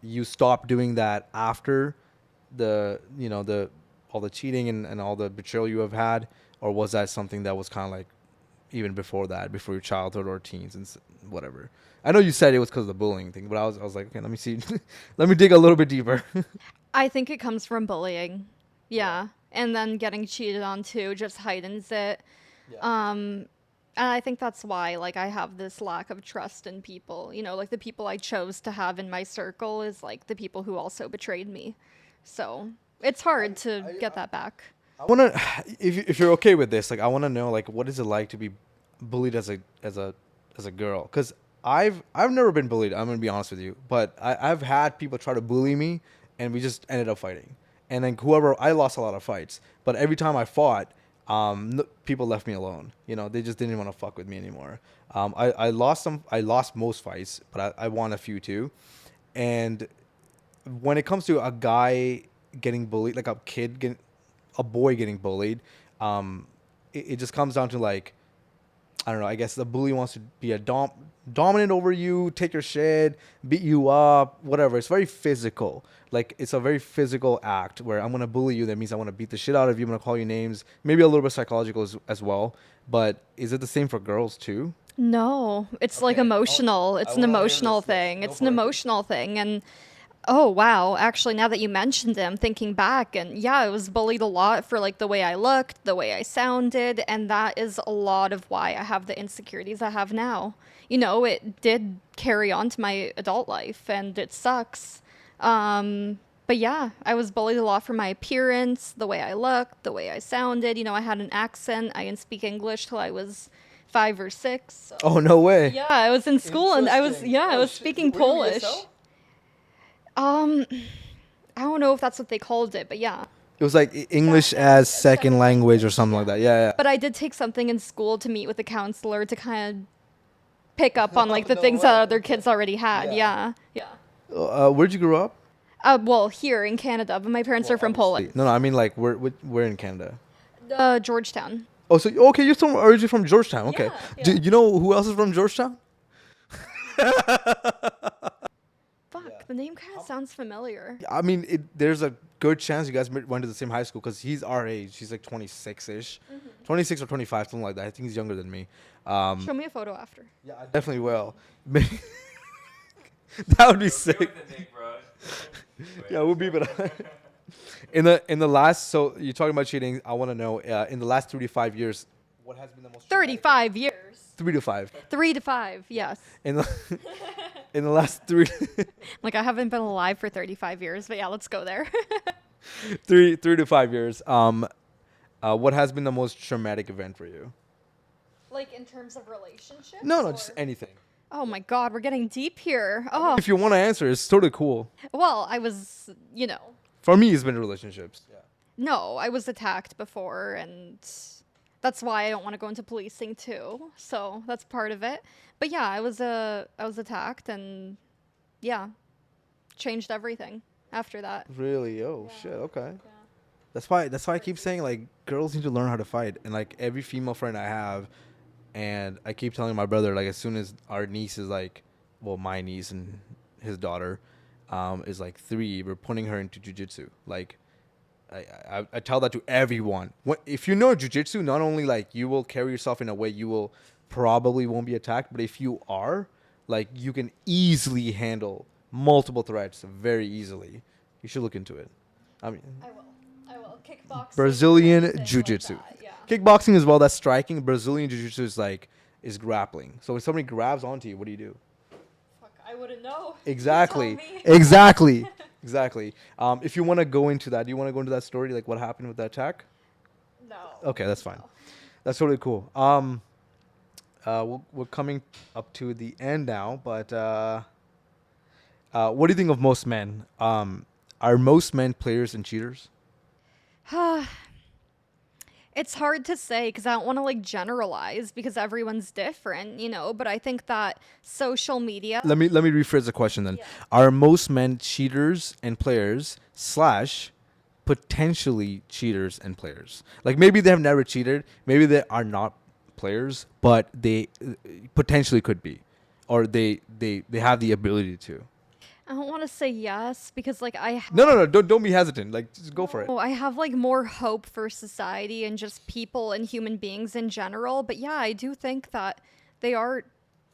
you stopped doing that after all the cheating and all the betrayal you have had, or was that something that was kind of like even before that, before your childhood or teens and whatever? I know you said it was because of the bullying thing, but I was like, okay, let me see, let me dig a little bit deeper.
I think it comes from bullying. Yeah. And then getting cheated on too just heightens it. And I think that's why, like, I have this lack of trust in people. You know, like, the people I chose to have in my circle is, like, the people who also betrayed me. So it's hard to get that back.
I want to, if you're okay with this, like, I want to know, like, what is it like to be bullied as a girl? Because I've never been bullied. I'm gonna be honest with you, but I've had people try to bully me, and we just ended up fighting. And then I lost a lot of fights, but every time I fought, people left me alone. You know, they just didn't want to fuck with me anymore. I lost most fights, but I won a few too. And when it comes to a guy getting bullied, like a boy getting bullied, it just comes down to, like, I don't know, I guess the bully wants to be a dominant over you, take your shit, beat you up, whatever. It's very physical. Like, it's a very physical act where I'm going to bully you. That means I want to beat the shit out of you. I'm going to call you names, maybe a little bit psychological as well. But is it the same for girls too?
No, it's like emotional. It's an emotional thing. It's an emotional thing. And oh, wow. Actually, now that you mentioned it, I'm thinking back, and yeah, I was bullied a lot for like the way I looked, the way I sounded, and that is a lot of why I have the insecurities I have now. You know, it did carry on to my adult life, and it sucks. But yeah, I was bullied a lot for my appearance, the way I looked, the way I sounded. You know, I had an accent. I didn't speak English till I was 5 or 6. So.
Oh, no way.
Yeah, I was in school, and I was speaking Polish. I don't know if that's what they called it, but yeah.
It was like English as second language or something like that. Yeah, yeah.
But I did take something in school to meet with the counselor to kind of pick up on like the things that other kids already had. Yeah.
Where'd you grow up?
Well, here in Canada, but my parents are from Poland.
No, I mean like we're in Canada.
Georgetown.
Oh, so okay, you're originally from Georgetown. Okay.
Yeah,
Do
yeah.
you know who else is from Georgetown?
Fuck, the name kind of sounds familiar.
I mean, there's a good chance you guys went to the same high school because he's our age. He's like 26-ish, 26 or 25, something like that. I think he's younger than me.
Show me a photo after.
Yeah, I definitely will. That would be sick. Yeah, we'll beep it up. In the last, so you're talking about cheating. I want to know in the last 3 to 5 years, what has been the most
35 years.
3 to 5
3 to 5, yes.
in the in the last three
Like, I haven't been alive for 35 years, but yeah, let's go there.
3 to 5 years. What has been the most traumatic event for you?
Like, in terms of relationships?
No, just anything.
Oh my god, we're getting deep here. Oh,
If you want to answer, it's totally cool.
well, I was,
For me, it's been relationships. Yeah.
no, I was attacked before, and that's why I don't want to go into policing too. So that's part of it. But yeah, I was attacked, and yeah, changed everything after that.
Really? Oh shit. Okay. That's why I keep saying like girls need to learn how to fight, and like every female friend I have, and I keep telling my brother like as soon as our niece is like, well, my niece and his daughter, is like 3, we're putting her into jujitsu. Like, I tell that to everyone. If you know jujitsu, not only like you will carry yourself in a way you will probably won't be attacked, but if you are, like you can easily handle multiple threats very easily. You should look into it. I mean,
I will. Kickboxing.
Brazilian jiu-jitsu. Kickboxing as well, that's striking. Brazilian jiu-jitsu is grappling. So when somebody grabs onto you, what do you do?
Fuck, I wouldn't know.
Exactly.
You tell me.
Exactly. Exactly. If you want to go into that, do you want to go into that story, like what happened with the attack?
No.
Okay, that's fine. That's totally cool. We're coming up to the end now, but what do you think of most men? Are most men players and cheaters?
It's hard to say because I don't want to like generalize because everyone's different, but I think that social media.
Let me rephrase the question then. Yeah. Are most men cheaters and players / potentially cheaters and players? Like maybe they have never cheated, maybe they are not players, but they potentially could be, or they have the ability to.
I don't want to say yes because like
No, don't be hesitant. Like just go for it.
I have like more hope for society and just people and human beings in general. But yeah, I do think that they are.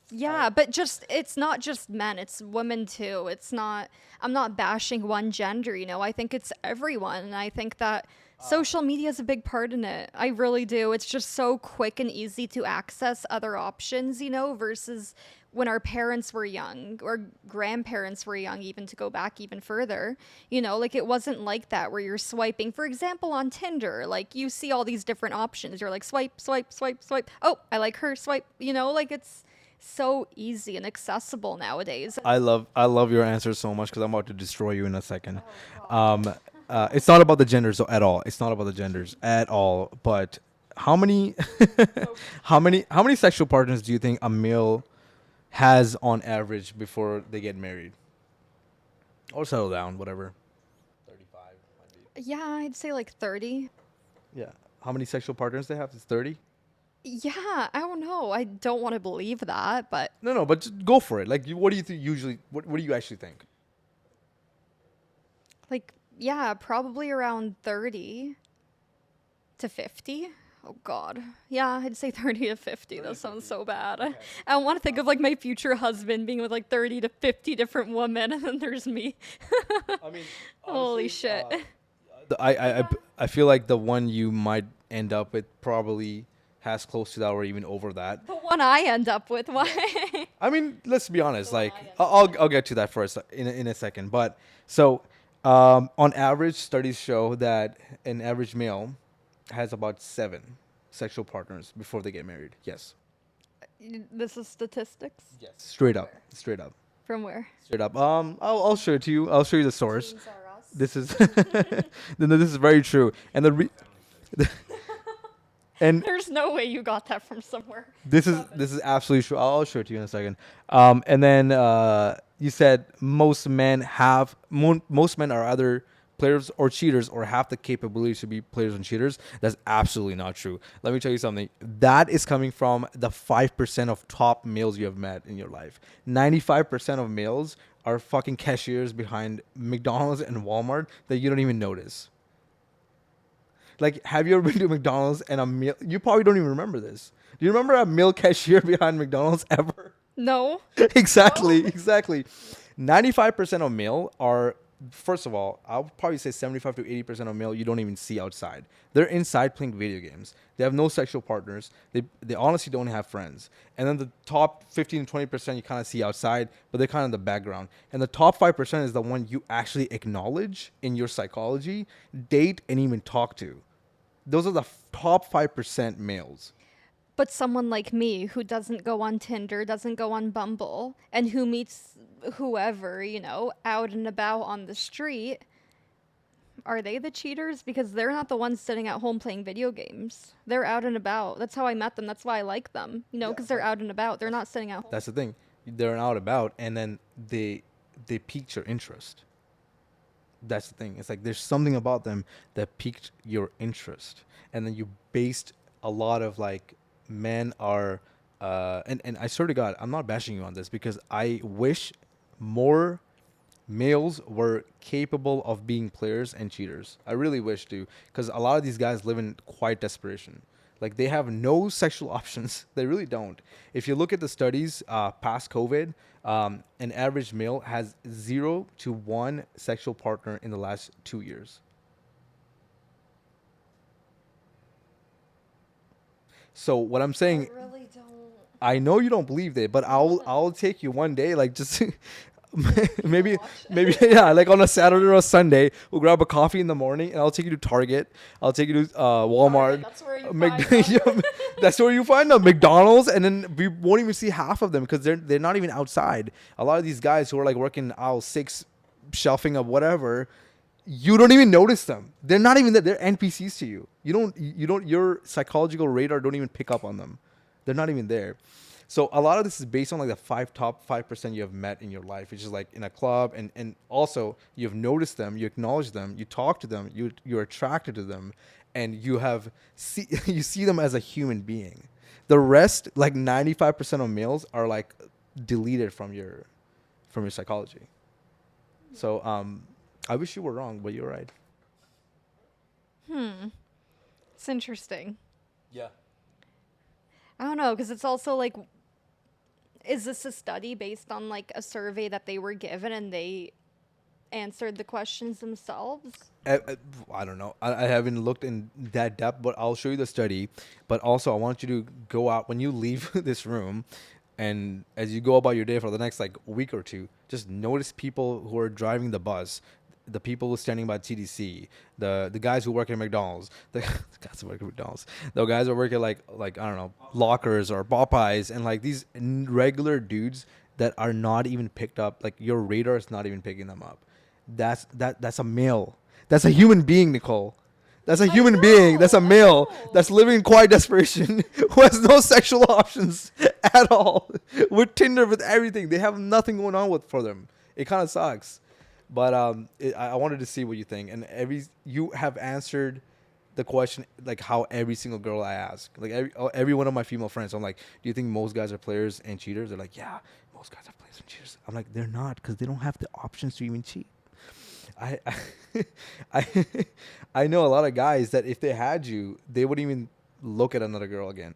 Yeah, but just it's not just men, it's women too. I'm not bashing one gender, I think it's everyone. And I think that social media is a big part in it. I really do. It's just so quick and easy to access other options, versus when our parents were young or grandparents were young, even to go back even further, like it wasn't like that where you're swiping, for example, on Tinder, like you see all these different options. You're like, swipe, swipe, swipe, swipe. Oh, I like her, swipe, like it's so easy and accessible nowadays.
I love your answer so much because I'm about to destroy you in a second. It's not about the genders at all. It's not about the genders at all. But how many how many sexual partners do you think a male has on average before they get married or settle down, whatever? 35 might be.
Yeah, I'd say like 30.
Yeah. How many sexual partners they have? It's 30?
Yeah, I don't know. I don't want to believe that, but
No, but just go for it. Like, what do you think usually? What do you actually think?
like, yeah, probably around 30 to 50. Oh God. Yeah, I'd say 30 to 50. That sounds so bad. Okay. I don't want to think of like my future husband being with like 30 to 50 different women, and then there's me.
I mean,
holy shit.
I feel like the one you might end up with probably has close to that or even over that.
The one I end up with, why?
I mean, let's be honest. Like, I'll get to that first in a second. But so, on average, studies show that an average male has about 7 sexual partners before they get married. Yes.
This is statistics?
Yes. Straight up.
From where?
Straight up. I'll show it to you. I'll show you the source. This is this is very true. And and
there's no way you got that from somewhere.
This is absolutely true. I'll show it to you in a second. And then you said most men are either players or cheaters or have the capability to be players and cheaters. That's absolutely not true. Let me tell you something. That is coming from the 5% of top males you have met in your life. 95% of males are fucking cashiers behind McDonald's and Walmart that you don't even notice. Like, have you ever been to McDonald's and a meal? You probably don't even remember this. Do you remember a meal cashier behind McDonald's ever?
No.
Exactly. 95% of male are, first of all, I'll probably say 75 to 80% of male you don't even see outside. They're inside playing video games. They have no sexual partners. They honestly don't have friends. And then the top 15 to 20% you kind of see outside, but they're kind of in the background. And the top 5% is the one you actually acknowledge in your psychology, date, and even talk to. Those are the top 5% males.
But someone like me who doesn't go on Tinder, doesn't go on Bumble, and who meets whoever, out and about on the street, are they the cheaters? Because they're not the ones sitting at home playing video games. They're out and about. That's how I met them. That's why I like them, because they're out and about. They're not sitting at home.
That's the thing. They're out about, and then they piqued your interest. That's the thing. It's like there's something about them that piqued your interest, and then you based a lot of like men are, and I swear to God, I'm not bashing you on this because I wish more males were capable of being players and cheaters. I really wish to, because a lot of these guys live in quiet desperation. Like they have no sexual options. They really don't. If you look at the studies past COVID, an average male has 0 to 1 sexual partner in the last 2 years. So what I'm saying,
I really don't.
I know you don't believe that, but I'll take you one day, like just maybe yeah, like on a Saturday or a Sunday, we'll grab a coffee in the morning, and I'll take you to Target. I'll take you to Walmart.
That's where you
Mc-
find them.
That's where you find them. McDonald's, and then we won't even see half of them because they're not even outside. A lot of these guys who are like working aisle 6, shelving up whatever, you don't even notice them. They're not even there. They're NPCs to you. Your psychological radar don't even pick up on them. They're not even there. So a lot of this is based on like the top 5% you have met in your life, which is like in a club, and also you've noticed them, you acknowledge them, you talk to them, you're attracted to them, and you see them as a human being. The rest, like 95% of males, are like deleted from your psychology. So I wish you were wrong, but you're right.
It's interesting.
Yeah.
I don't know, because it's also like, is this a study based on like a survey that they were given and they answered the questions themselves?
I don't know. I haven't looked in that depth, but I'll show you the study. But also, I want you to go out when you leave this room, and as you go about your day for the next like week or two, just notice people who are driving the bus, the people who are standing by TDC, the guys who work at McDonald's, the guys who work at McDonald's, the guys who work at like I don't know, Lockers or Popeyes, and like these regular dudes that are not even picked up. Like your radar is not even picking them up. That's a male. That's a human being, Nicole. That's a human being. That's a male that's living in quiet desperation who has no sexual options at all. With Tinder, with everything, they have nothing going on for them. It kind of sucks. But I wanted to see what you think, and you have answered the question like how every single girl I ask, like every one of my female friends, I'm like, do you think most guys are players and cheaters? They're like, yeah, most guys are players and cheaters. I'm like, they're not, because they don't have the options to even cheat. I I, I know a lot of guys that if they had you, they wouldn't even look at another girl again.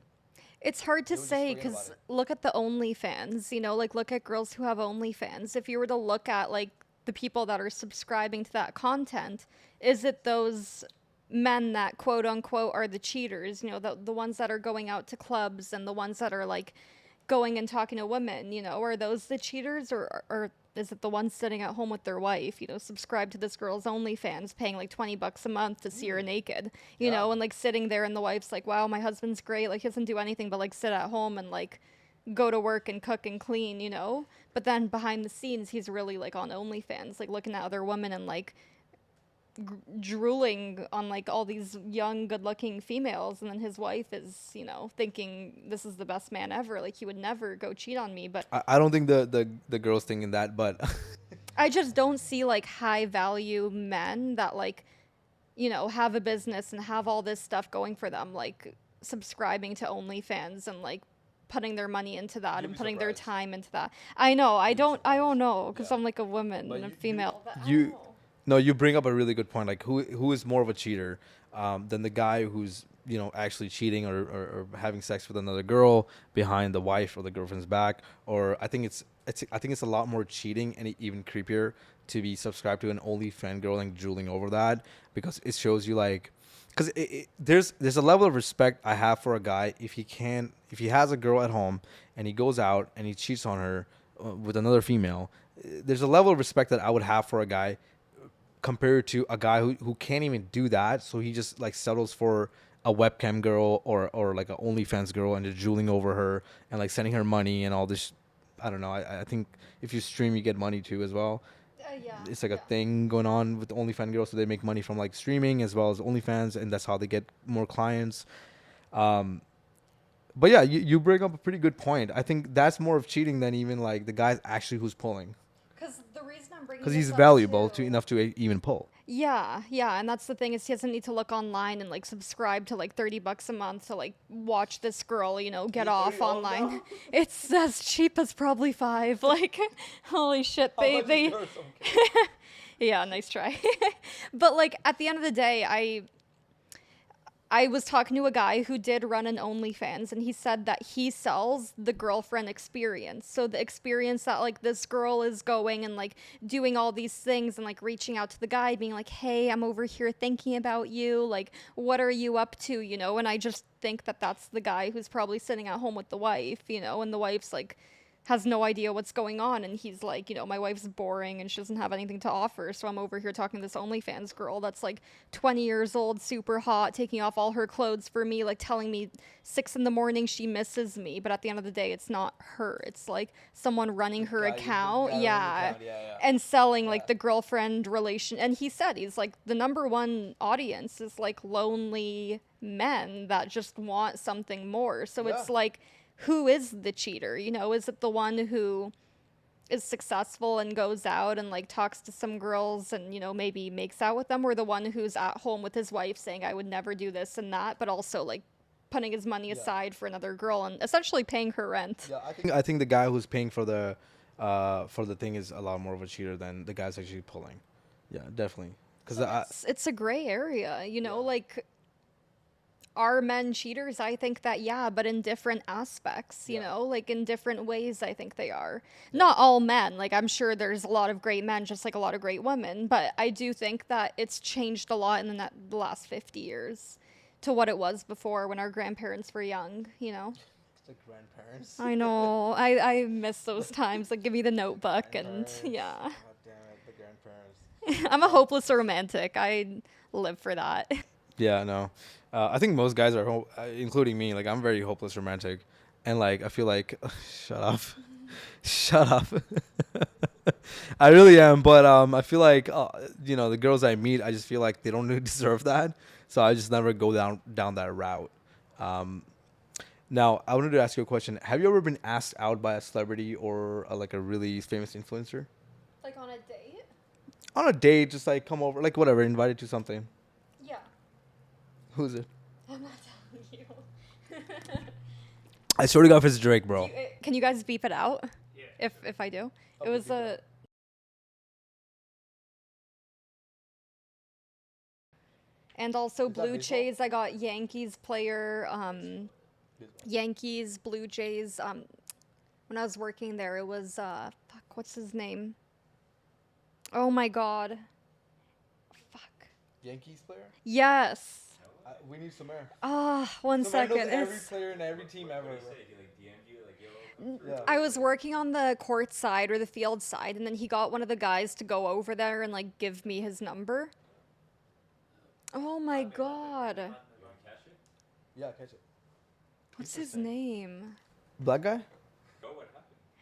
It's hard to
would just
say
forget about
because
it.
look at the OnlyFans, like look at girls who have OnlyFans. If you were to look at like the people that are subscribing to that content, is it those men that quote unquote are the cheaters, the ones that are going out to clubs and the ones that are like going and talking to women, are those the cheaters or is it the ones sitting at home with their wife, subscribe to this girl's OnlyFans, paying like $20 a month to see her naked, and like sitting there and the wife's like, wow, my husband's great. Like he doesn't do anything but like sit at home and like go to work and cook and clean. But then behind the scenes, he's really like on OnlyFans, like looking at other women and like drooling on like all these young, good-looking females, and then his wife is, thinking this is the best man ever. Like he would never go cheat on me, but
I don't think the girls thinking that, but
I just don't see like high value men that like, have a business and have all this stuff going for them, like subscribing to OnlyFans and like putting their money into that
You'd
and
be
putting their
surprised.
time into that. I know. I
You'd be
don't
surprised.
know because
Yeah.
I'm like a woman
But
and a
you-
female. But I don't
you
know.
no, you bring up a really good point. Like who is more of a cheater than the guy who's actually cheating or having sex with another girl behind the wife or the girlfriend's back? Or I think it's a lot more cheating and even creepier to be subscribed to an OnlyFans girl and drooling over that, because it shows you like, because there's a level of respect I have for a guy if he has a girl at home and he goes out and he cheats on her with another female. There's a level of respect that I would have for a guy compared to a guy who can't even do that, so he just like settles for a webcam girl or like a OnlyFans girl and just drooling over her and like sending her money and all this. I don't know. I think if you stream, you get money too as well.
Yeah.
It's like a thing going on with the OnlyFans girls, so they make money from like streaming as well as OnlyFans, and that's how they get more clients. But yeah, you bring up a pretty good point. I think that's more of cheating than even like the guy actually who's pulling,
Because the reason I'm bringing
because
this
he's
up
valuable
too-
to enough to even pull.
Yeah, yeah, and that's the thing is he doesn't need to look online and like subscribe to like $30 a month to like watch this girl, get off online. It's as cheap as probably $5. Like, holy shit, they yeah, nice try. But like at the end of the day, I was talking to a guy who did run an OnlyFans, and he said that he sells the girlfriend experience. So the experience that like this girl is going and like doing all these things and like reaching out to the guy, being like, "Hey, I'm over here thinking about you. Like, what are you up to?" And I just think that that's the guy who's probably sitting at home with the wife, and the wife's like has no idea what's going on, and he's like, my wife's boring and she doesn't have anything to offer, so I'm over here talking to this OnlyFans girl that's like 20 years old, super hot, taking off all her clothes for me, like telling me 6 in the morning she misses me, but at the end of the day, it's not her. It's like someone running her account, yeah, and selling like the girlfriend relation. And he said he's like the number one audience is like lonely men that just want something more. So it's like, who is the cheater? Is it the one who is successful and goes out and like talks to some girls and maybe makes out with them, or the one who's at home with his wife saying I would never do this and that, but also like putting his money aside for another girl and essentially paying her rent?
Yeah, I think the guy who's paying for the thing is a lot more of a cheater than the guy's actually pulling. Yeah, definitely. Because
It's a gray area, like, are men cheaters? I think that, yeah, but in different aspects, like in different ways, I think they are. Not all men. Like, I'm sure there's a lot of great men, just like a lot of great women, but I do think that it's changed a lot in the last 50 years to what it was before when our grandparents were young,
the grandparents.
I know. I miss those times. Like, give me the notebook and, yeah.
God damn it, the grandparents.
I'm a hopeless romantic. I live for that.
Yeah, no. I think most guys are, including me. Like, I'm very hopeless romantic, and like I feel like, shut up, shut up. I really am, but I feel like the girls I meet, I just feel like they don't really deserve that, so I just never go down that route. Now, I wanted to ask you a question. Have you ever been asked out by a celebrity or like a really famous influencer
Like on a date?
on a date? Just like come over, like whatever, invited to something.
Yeah.
Who's it?
I'm not telling you.
I swear to God, if it's Drake, bro.
Can you guys beep it out? Yeah. If I do?
Okay,
It was
beep it out.
And also
Is that
Blue
baseball?
Jays. I got Yankees player. Yankees, Blue Jays. When I was working there, it was fuck. What's his name? Oh my God. Fuck.
Yankees player?
Yes.
We need some air.
One second.
Every
It's-
player in every team ever. Yeah.
I was working on the court side or the field side, and then he got one of the guys to go over there and like give me his number. Oh my God.
Yeah, catch it.
What's his name?
Black guy?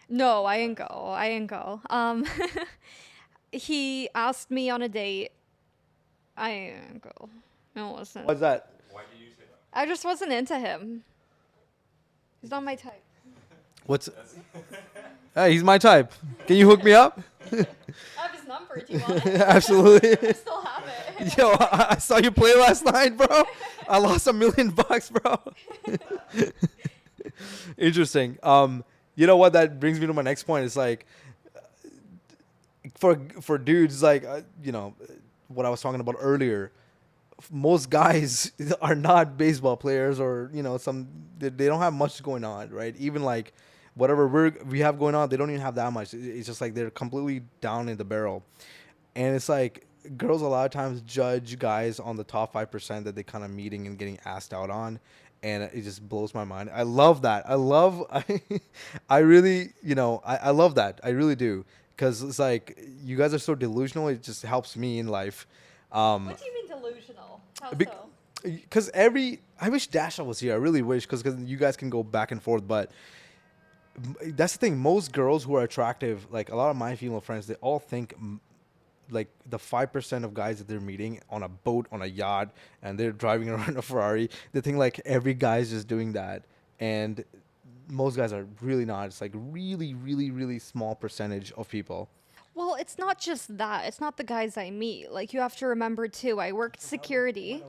No, I ain't go. He asked me on a date, I go. No, listen.
What's that?
I just wasn't into him. He's not my type.
What's? Hey, he's my type. Can you hook me up?
I have his number. Do you want it?
Absolutely.
I still have it.
Yo, I saw you play last night, bro. I lost $1 million, bro. Interesting. You know what? That brings me to my next point. It's like, for dudes, like, what I was talking about earlier. Most guys are not baseball players, or they don't have much going on, right? Even like whatever we have going on, they don't even have that much. It's just like they're completely down in the barrel, and it's like girls a lot of times judge guys on the top 5% that they kind of meeting and getting asked out on, and it just blows my mind. I love that. I really, I love that. I really do, because it's like you guys are so delusional. It just helps me in life.
What do you mean delusional? How
Be-
so?
Because I wish Dasha was here. I really wish, because you guys can go back and forth. But that's the thing. Most girls who are attractive, like a lot of my female friends, they all think like the 5% of guys that they're meeting on a boat, on a yacht, and they're driving around a Ferrari. They think like every guy's just doing that, and most guys are really not. It's like really, really, really small percentage of people.
Well, it's not just that. It's not the guys I meet. Like, you have to remember, too, I worked security.
There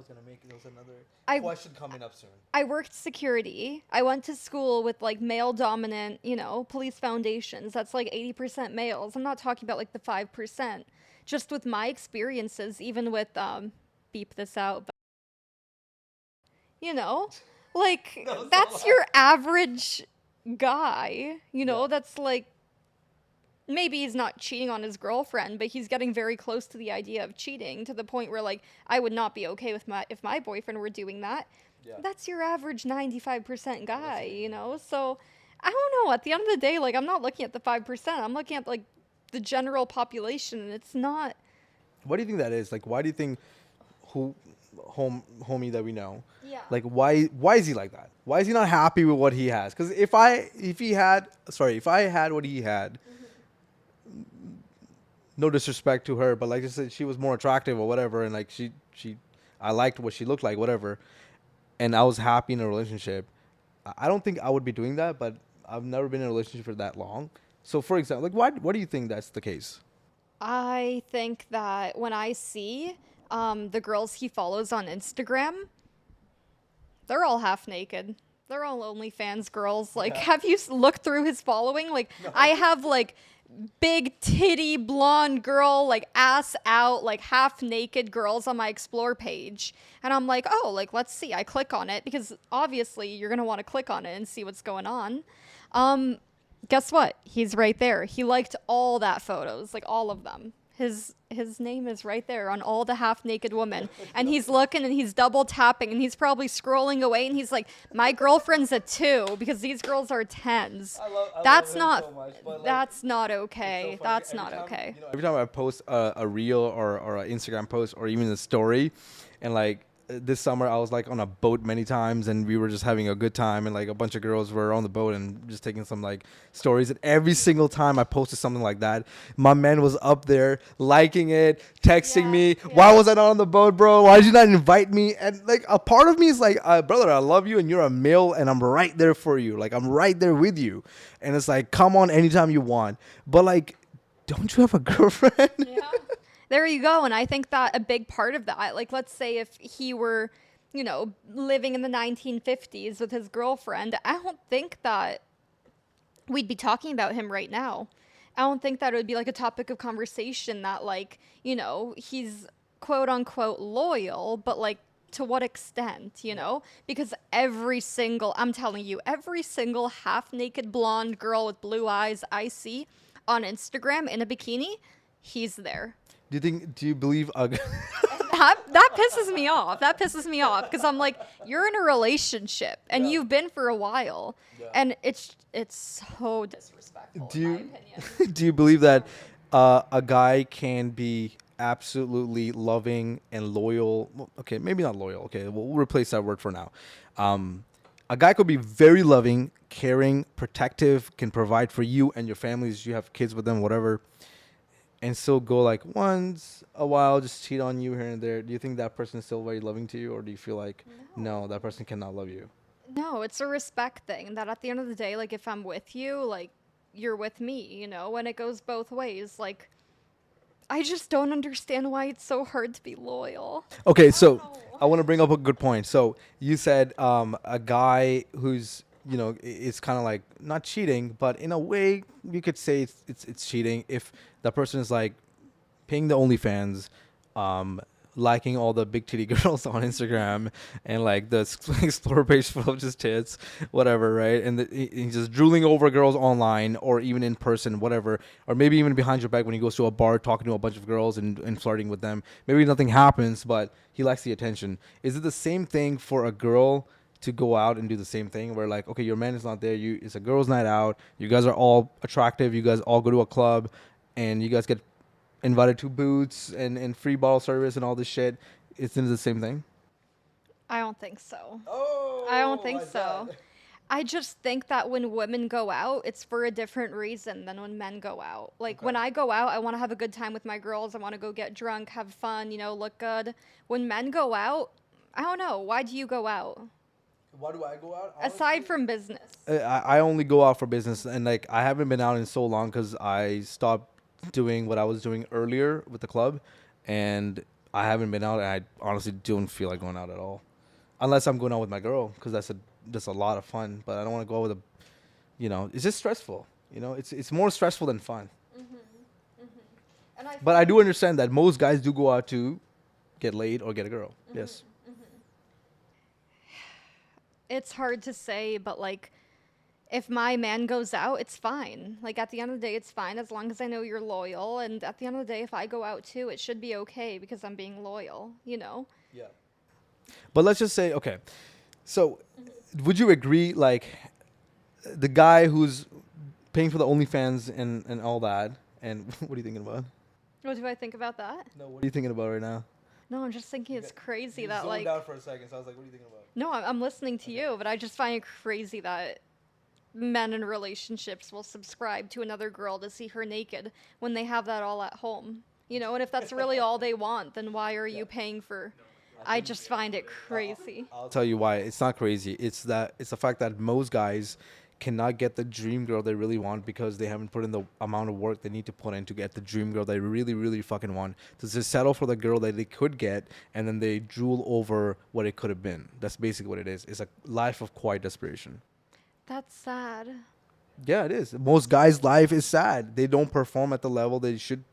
was another
I-
question coming up soon.
I worked security. I went to school with, like, male dominant, police foundations. That's like 80% males. I'm not talking about, like, the 5%. Just with my experiences, even with, beep this out, but, like, that's your average guy, that's like, maybe he's not cheating on his girlfriend, but he's getting very close to the idea of cheating, to the point where, like, I would not be okay with if my boyfriend were doing that.
Yeah.
That's your average 95% guy, So I don't know. At the end of the day, like, I'm not looking at the 5%. I'm looking at, like, the general population, and it's not.
What do you think that is? Like, why do you think homie that we know?
Yeah.
Like, why is he like that? Why is he not happy with what he has? Because if I had what he had, no disrespect to her, but like I said, she was more attractive or whatever, and like I liked what she looked like, whatever, and I was happy in a relationship. I don't think I would be doing that, but I've never been in a relationship for that long. So, for example, like, what do you think that's the case?
I think that when I see the girls he follows on Instagram, they're all half naked. They're all OnlyFans girls. Like, have you looked through his following? Like, I have, like, big titty blonde girl, like, ass out, like, half naked girls on my explore page. And I'm like, oh, like, let's see. I click on it because obviously you're going to want to click on it and see what's going on. Guess what? He's right there. He liked all that photos, like all of them. His name is right there on all the half naked women. And he's looking and he's double tapping and he's probably scrolling away and he's like, my girlfriend's a 2 because these girls are 10s. That's not okay. That's not okay.
Every time I post a reel or an Instagram post or even a story, and like this summer I was like on a boat many times, and we were just having a good time, and like a bunch of girls were on the boat and just taking some like stories, and every single time I posted something like that, my man was up there liking it, texting me, why was I not on the boat, bro? Why did you not invite me? And like a part of me is like, brother, I love you and you're a male and I'm right there for you, like I'm right there with you, and it's like, come on anytime you want, but like, don't you have a girlfriend?
Yeah. There you go. And I think that a big part of that, like, let's say if he were, living in the 1950s with his girlfriend, I don't think that we'd be talking about him right now. I don't think that it would be like a topic of conversation that, like, he's quote unquote loyal, but like, to what extent, Because I'm telling you, every single half naked blonde girl with blue eyes I see on Instagram in a bikini, he's there.
Do you believe
That pisses me off. That pisses me off because I'm like, you're in a relationship and you've been for a while, and it's so disrespectful. In my opinion.
Do you believe that a guy can be absolutely loving and loyal? Okay, maybe not loyal. Okay, we'll replace that word for now. A guy could be very loving, caring, protective, can provide for you and your families. You have kids with them, whatever. and still go like once a while, just cheat on you here and there, do you think that person is still very loving to you, or do you feel like no, that person cannot love you?
No, it's a respect thing that at the end of the day, like if I'm with you, like you're with me, you know, and it goes both ways. Like I just don't understand why it's so hard to be loyal.
Okay,
I don't
so
know.
I want to bring up a good point. So you said a guy who's it's kind of like not cheating, but in a way you could say it's cheating if the person is like paying the OnlyFans, um, liking all the big titty girls on Instagram, and like the explore page full of just tits, whatever, right? And he's just drooling over girls online or even in person, whatever, or maybe even behind your back when he goes to a bar talking to a bunch of girls and flirting with them. Maybe nothing happens, but he likes the attention. Is it the same thing for a girl to go out and do the same thing where like, okay, your man is not there, it's a girls night out, you guys are all attractive, you guys all go to a club, and you guys get invited to booths and free bottle service and all this shit? Isn't it the same thing?
I don't think so.
Oh,
I don't think so. I just think that when women go out, it's for a different reason than when men go out. Like when I go out, I want to have a good time with my girls. I want to go get drunk, have fun, you know, look good. When men go out, I don't know. Why do you go out?
Why do I go out?
Aside from business.
I only go out for business, and like I haven't been out in so long because I stopped doing what I was doing earlier with the club, and I haven't been out. And I honestly don't feel like going out at all, unless I'm going out with my girl, because that's a lot of fun. But I don't want to go out with a, it's just stressful. It's more stressful than fun.
And I
But I do understand that most guys do go out to get laid or get a girl. Yes.
it's hard to say, but like if my man goes out, it's fine. Like at the end of the day, it's fine as long as I know you're loyal. And at the end of the day, if I go out too, it should be okay because I'm being loyal, you know?
Yeah. But let's just say, okay, so would you agree, like, the guy who's paying for the OnlyFans and all that, and what are you thinking about?
What do I think about that?
No, what are you thinking about right now?
No, I'm just thinking it's crazy that like
out for a second, so I was like, what are you thinking about?
no, I'm listening to you, but I just find it crazy that men in relationships will subscribe to another girl to see her naked when they have that all at home. You know, and if that's really all they want, then why are you paying for? I just find it crazy.
I'll tell you why. It's not crazy. It's the fact that most guys cannot get the dream girl they really want because they haven't put in the amount of work they need to put in to get the dream girl they really, really fucking want. To just settle for the girl that they could get, and then they drool over what it could have been. That's basically what it is. It's a life of quiet desperation.
That's sad.
Yeah, it is. Most guys' life is sad. They don't perform at the level they should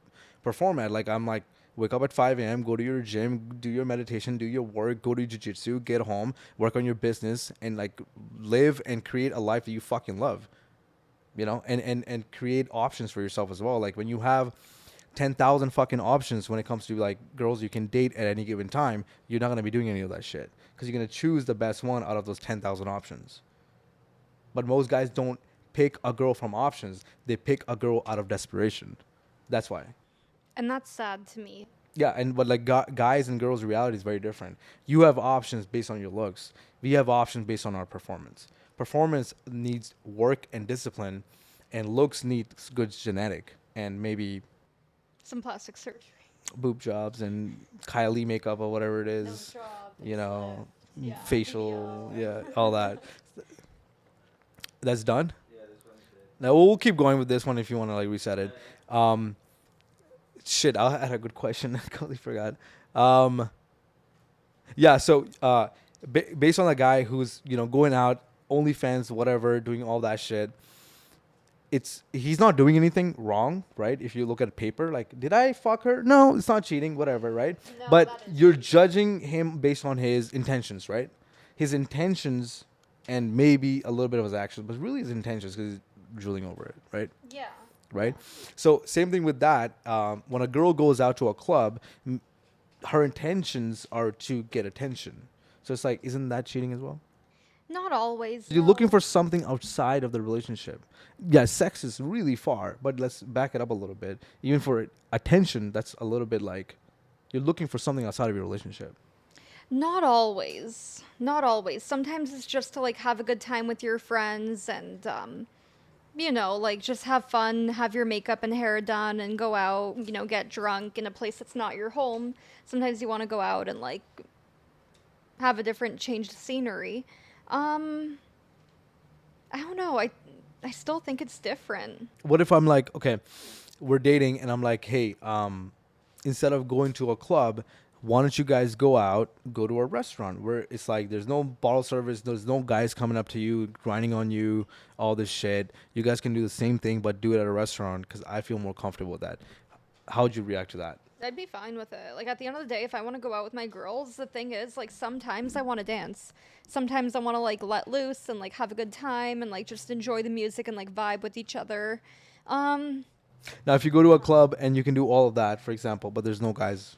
perform at. Like, I'm like, wake up at 5 a.m., go to your gym, do your meditation, do your work, go to jiu-jitsu, get home, work on your business, and like live and create a life that you fucking love. And create options for yourself as well. Like when you have 10,000 fucking options when it comes to like girls you can date at any given time, you're not going to be doing any of that shit because you're going to choose the best one out of those 10,000 options. But most guys don't pick a girl from options. They pick a girl out of desperation. That's why.
And that's sad to me.
Yeah, but like guys and girls' reality is very different. You have options based on your looks. We have options based on our performance. Performance needs work and discipline, and looks need good genetic and maybe
Some plastic surgery.
boob jobs and Kylie makeup or whatever it is. Facial, all that. That's done. Now we'll keep going with this one if you want to like reset it. Shit, I had a good question. I completely forgot. So based on the guy who's going out, OnlyFans, whatever, doing all that shit, he's not doing anything wrong, right? If you look at paper, like, did I fuck her? No, it's not cheating, whatever, right?
No,
but you're judging him based on his intentions, right? His intentions and maybe a little bit of his actions, but really his intentions because he's drooling over it, right?
Yeah.
Right? So same thing with that. When a girl goes out to a club, her intentions are to get attention. So it's like, isn't that cheating as well?
Not always.
You're
no.
looking for something outside of the relationship. Yeah, sex is really far, but let's back it up a little bit. Even for attention, that's a little bit like you're looking for something outside of your relationship.
Not always. Not always. Sometimes it's just to like have a good time with your friends and you know, like just have fun, have your makeup and hair done, and go out, you know, get drunk in a place that's not your home. Sometimes you want to go out and like have a different change of scenery. Um, I don't know. I still think it's different.
What if I'm like, okay, we're dating, and I'm like, hey, instead of going to a club, why don't you guys go out, go to a restaurant where it's like there's no bottle service, there's no guys coming up to you, grinding on you, all this shit. You guys can do the same thing, but do it at a restaurant because I feel more comfortable with that. How would you react to that?
I'd be fine with it. Like at the end of the day, if I want to go out with my girls, the thing is, like sometimes I want to dance. Sometimes I want to like let loose and like have a good time and like just enjoy the music and like vibe with each other. Um,
Now, if you go to a club and you can do all of that, for example, but there's no guys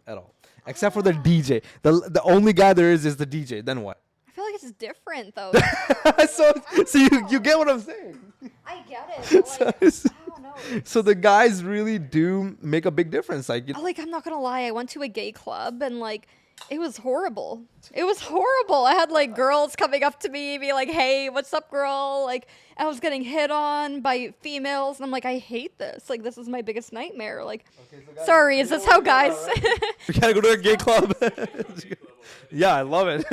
at all, except for the DJ. The only guy there is the DJ. Then what?
I feel like it's different though.
So you get what I'm saying.
I get it. But, like, I don't know.
So the guys really do make a big difference. Like,
Like I'm not gonna lie, I went to a gay club and like it was horrible. It was horrible. I had like girls coming up to me, be like, "Hey, what's up, girl?" Like I was getting hit on by females, and I'm like, I hate this. Like this is my biggest nightmare. Like,
guys,
sorry, is this how guys?
we gotta go to a gay club. Yeah, I love it.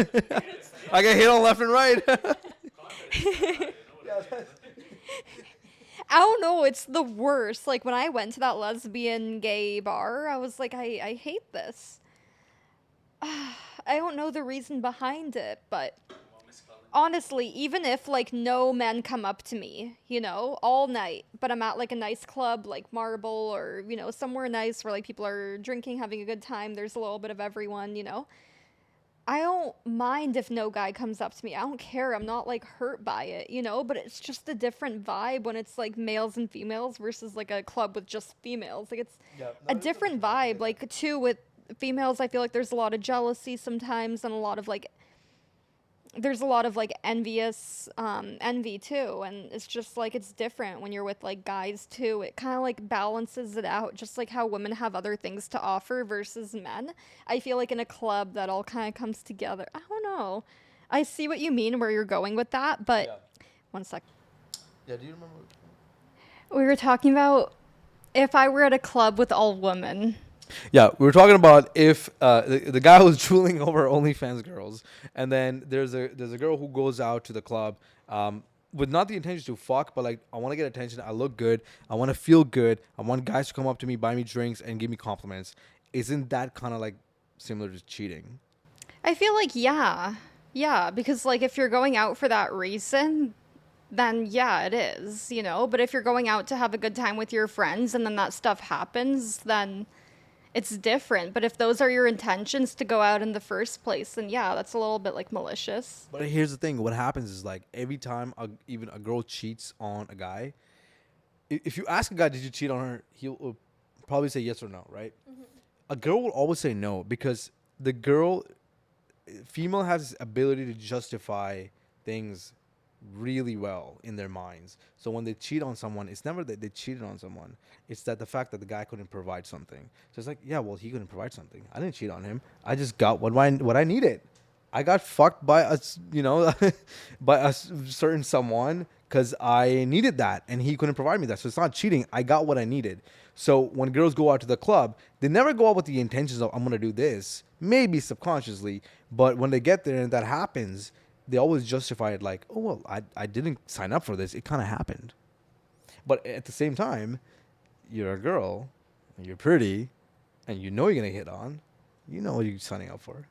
I get hit on left and right.
I don't know. It's the worst. Like when I went to that lesbian gay bar, I was like, I hate this. I don't know the reason behind it, but honestly, even if like no men come up to me, you know, all night, but I'm at like a nice club like Marble or, you know, somewhere nice where like people are drinking, having a good time, there's a little bit of everyone, you know. I don't mind if no guy comes up to me. I don't care. I'm not like hurt by it, you know, but it's just a different vibe when it's like males and females versus like a club with just females. Like it's a different vibe. Like too with females, I feel like there's a lot of jealousy sometimes and a lot of like there's a lot of like envy too, and it's just like it's different when you're with like guys too. It kind of like balances it out, just like how women have other things to offer versus men. I feel like in a club that all kind of comes together. I don't know. I see what you mean where you're going with that, but one sec.
Yeah, do you remember?
We were talking about if I were at a club with all women.
Yeah, we were talking about if the guy was drooling over OnlyFans girls, and then there's a girl who goes out to the club with not the intention to fuck, but like I want to get attention. I look good. I want to feel good. I want guys to come up to me, buy me drinks, and give me compliments. Isn't that kind of like similar to cheating?
I feel like yeah, because like if you're going out for that reason, then yeah, it is, you know. But if you're going out to have a good time with your friends and then that stuff happens, then it's different. But if those are your intentions to go out in the first place, then yeah, that's a little bit like malicious.
But here's the thing: what happens is like every time even a girl cheats on a guy, if you ask a guy, "Did you cheat on her?" He'll probably say yes or no, right? Mm-hmm. A girl will always say no because female has this ability to justify things really well in their minds. So when they cheat on someone, it's never that they cheated on someone. It's that the fact that the guy couldn't provide something. So it's like, yeah, well, he couldn't provide something. I didn't cheat on him. I just got what I needed. I got fucked by by a certain someone because I needed that, and he couldn't provide me that. So it's not cheating. I got what I needed. So when girls go out to the club, they never go out with the intentions of I'm gonna do this, maybe subconsciously, but when they get there and that happens, they always justify it like, oh, well, I didn't sign up for this. It kind of happened. But at the same time, you're a girl, and you're pretty, and you know you're going to hit on. You know what you're signing up for.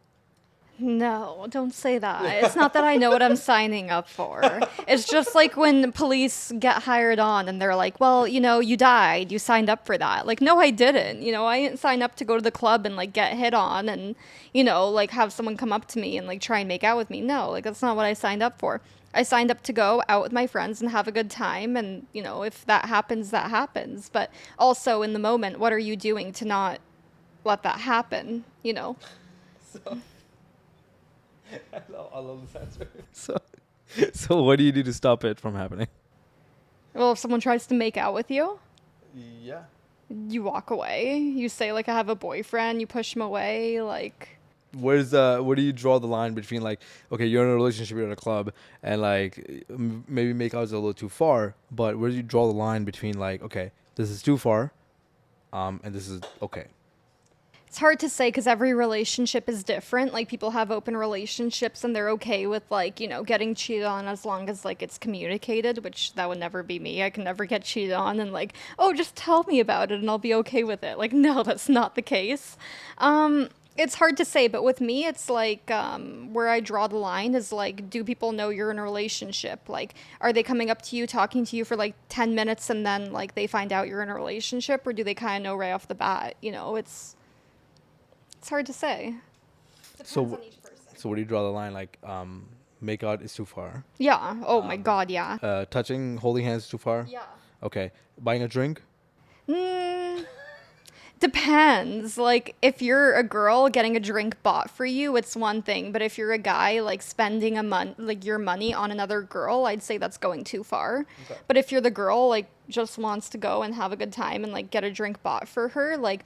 No, don't say that. It's not that I know what I'm signing up for. It's just like when police get hired on and they're like, well, you know, you died. You signed up for that. Like, no, I didn't. You know, I didn't sign up to go to the club and like get hit on and, you know, like have someone come up to me and like try and make out with me. No, like that's not what I signed up for. I signed up to go out with my friends and have a good time. And, you know, if that happens, that happens. But also in the moment, what are you doing to not let that happen, you know?
I love this answer. So what do you do to stop it from happening?
Well, if someone tries to make out with you,
Yeah.
you walk away. You say, like, I have a boyfriend. You push him away. Like,
where do you draw the line between like, okay, you're in a relationship, you're in a club, and like maybe make out is a little too far, but where do you draw the line between like, okay, this is too far, and this is okay.
It's hard to say because every relationship is different. Like people have open relationships and they're okay with like, getting cheated on as long as like it's communicated, which that would never be me. I can never get cheated on and like, oh, just tell me about it and I'll be okay with it. Like, no, that's not the case. It's hard to say, but with me, it's like where I draw the line is like, do people know you're in a relationship? Like, are they coming up to you, talking to you for like 10 minutes and then like they find out you're in a relationship, or do they kind of know right off the bat? It's hard to say. Depends
So,
on each person.
so where do you draw the line? Like, make out is too far.
Yeah. Oh my God. Yeah.
Touching, holding hands is too far.
Yeah.
Okay. Buying a drink.
Mm, depends. Like, if you're a girl, getting a drink bought for you, it's one thing. But if you're a guy, like spending your money on another girl, I'd say that's going too far.
Okay.
But if you're the girl, like, just wants to go and have a good time and like get a drink bought for her, like,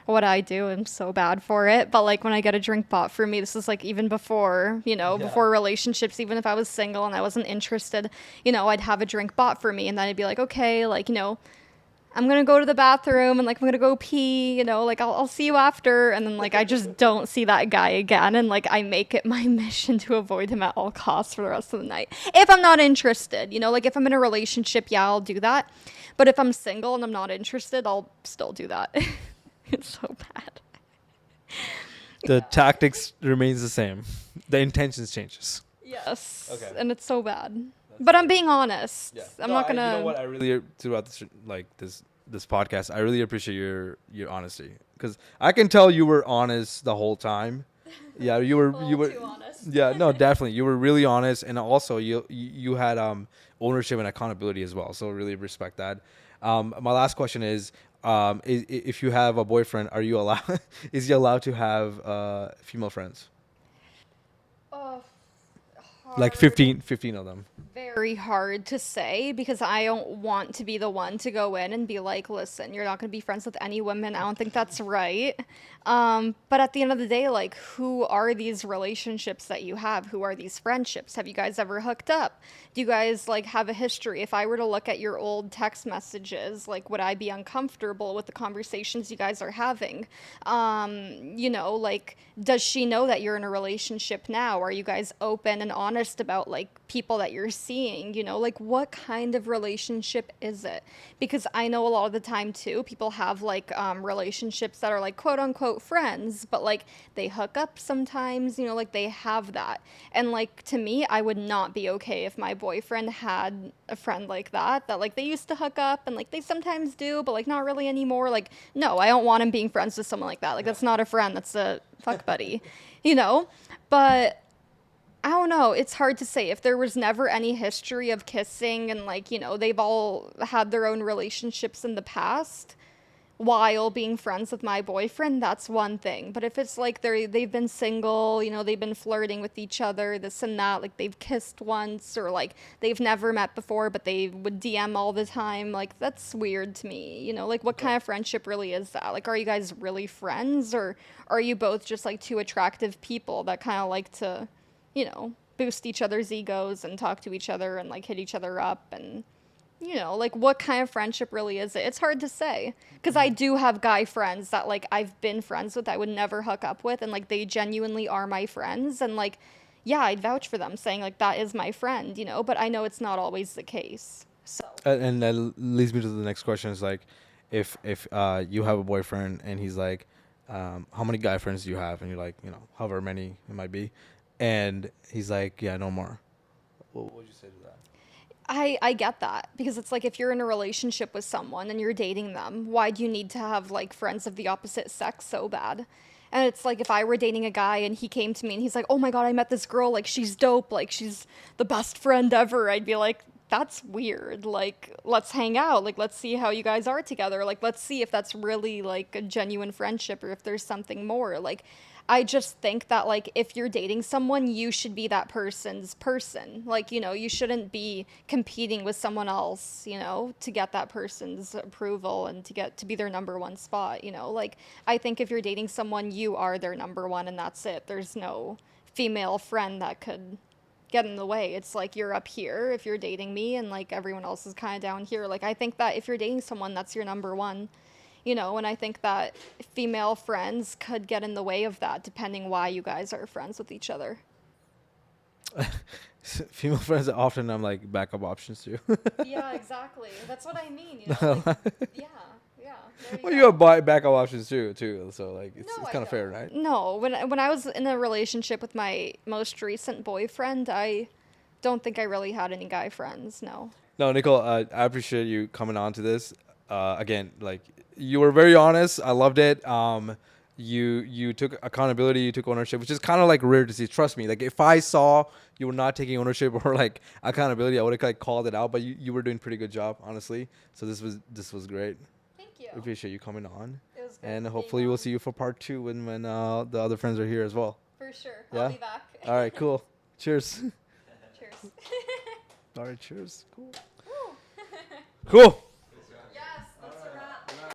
what I do, I'm so bad for it. But like when I get a drink bought for me, this is like even before, before relationships, even if I was single and I wasn't interested, I'd have a drink bought for me and then I'd be like, okay, like, I'm going to go to the bathroom and like I'm going to go pee, like I'll see you after. And then like I just don't see that guy again. And like I make it my mission to avoid him at all costs for the rest of the night. If I'm not interested, like if I'm in a relationship, yeah, I'll do that. But if I'm single and I'm not interested, I'll still do that. It's so bad.
The tactics remains the same. The intentions changes.
Yes.
Okay.
And it's so bad. But I'm being honest.
Yeah.
I'm not gonna.
You know what? I really throughout this podcast, I really appreciate your honesty, because I can tell you were honest the whole time. Yeah, you were
Too honest.
Yeah, no, definitely, you were really honest, and also you had ownership and accountability as well. So really respect that. My last question is, if you have a boyfriend, are you allowed? Is he allowed to have female friends? Like 15 of them.
Very hard to say because I don't want to be the one to go in and be like, listen, you're not going to be friends with any women. I don't think that's right. But at the end of the day, like, who are these relationships that you have? Who are these friendships? Have you guys ever hooked up? Do you guys like have a history? If I were to look at your old text messages, like, would I be uncomfortable with the conversations you guys are having? Like, does she know that you're in a relationship now? Are you guys open and honest about like people that you're seeing? Like, what kind of relationship is it? Because I know a lot of the time too, people have like relationships that are like quote unquote friends, but like they hook up sometimes, like they have that. And like to me, I would not be okay if my boyfriend had a friend like that like they used to hook up and like they sometimes do, but like not really anymore. Like, no, I don't want him being friends with someone like that. Like, that's not a friend, that's a fuck buddy, But I don't know. It's hard to say. If there was never any history of kissing and like, they've all had their own relationships in the past while being friends with my boyfriend, that's one thing. But if it's like they've been single, they've been flirting with each other, this and that, like they've kissed once or like they've never met before, but they would DM all the time, like that's weird to me. Like what kind of friendship really is that? Like, are you guys really friends, or are you both just like two attractive people that kind of like to, boost each other's egos and talk to each other and like hit each other up and like what kind of friendship really is it? It's hard to say because I do have guy friends that like I've been friends with, I would never hook up with, and like they genuinely are my friends, and like, yeah, I'd vouch for them saying like that is my friend, but I know it's not always the case. So
And that leads me to the next question is like, if you have a boyfriend and he's like, how many guy friends do you have? And you're like, however many it might be, and he's like, yeah, no more. What would you say to that?
I get that because it's like if you're in a relationship with someone and you're dating them, why do you need to have like friends of the opposite sex so bad? And it's like if I were dating a guy and he came to me and he's like, oh my God, I met this girl, like she's dope, like she's the best friend ever. I'd be like, that's weird. Like, let's hang out. Like, let's see how you guys are together. Like, let's see if that's really like a genuine friendship or if there's something more. Like, I just think that, like, if you're dating someone, you should be that person's person. Like, you shouldn't be competing with someone else, to get that person's approval and to get to be their number one spot, Like, I think if you're dating someone, you are their number one and that's it. There's no female friend that could get in the way. It's like you're up here if you're dating me and like everyone else is kind of down here. Like, I think that if you're dating someone, that's your number one. And I think that female friends could get in the way of that, depending why you guys are friends with each other.
Female friends are often I'm like backup options too.
Yeah, exactly. That's what I mean. Like, yeah.
Well, you got backup options too. So like it's
No,
kind of fair, right?
No, when I was in a relationship with my most recent boyfriend, I don't think I really had any guy friends. No.
No, Nicole, I appreciate you coming on to this. Again, like you were very honest. I loved it. You took accountability, you took ownership, which is kind of like rare to see. Trust me. Like if I saw you were not taking ownership or like accountability, I would have like called it out. But you were doing a pretty good job, honestly. So this was great.
Thank you.
I appreciate you coming on.
It was good
And
being
hopefully
on.
we'll see you for part 2 when the other friends are here as well.
For sure.
Yeah?
I'll be back.
All right, cool. Cheers.
Cheers.
All right, cheers. Cool. Cool.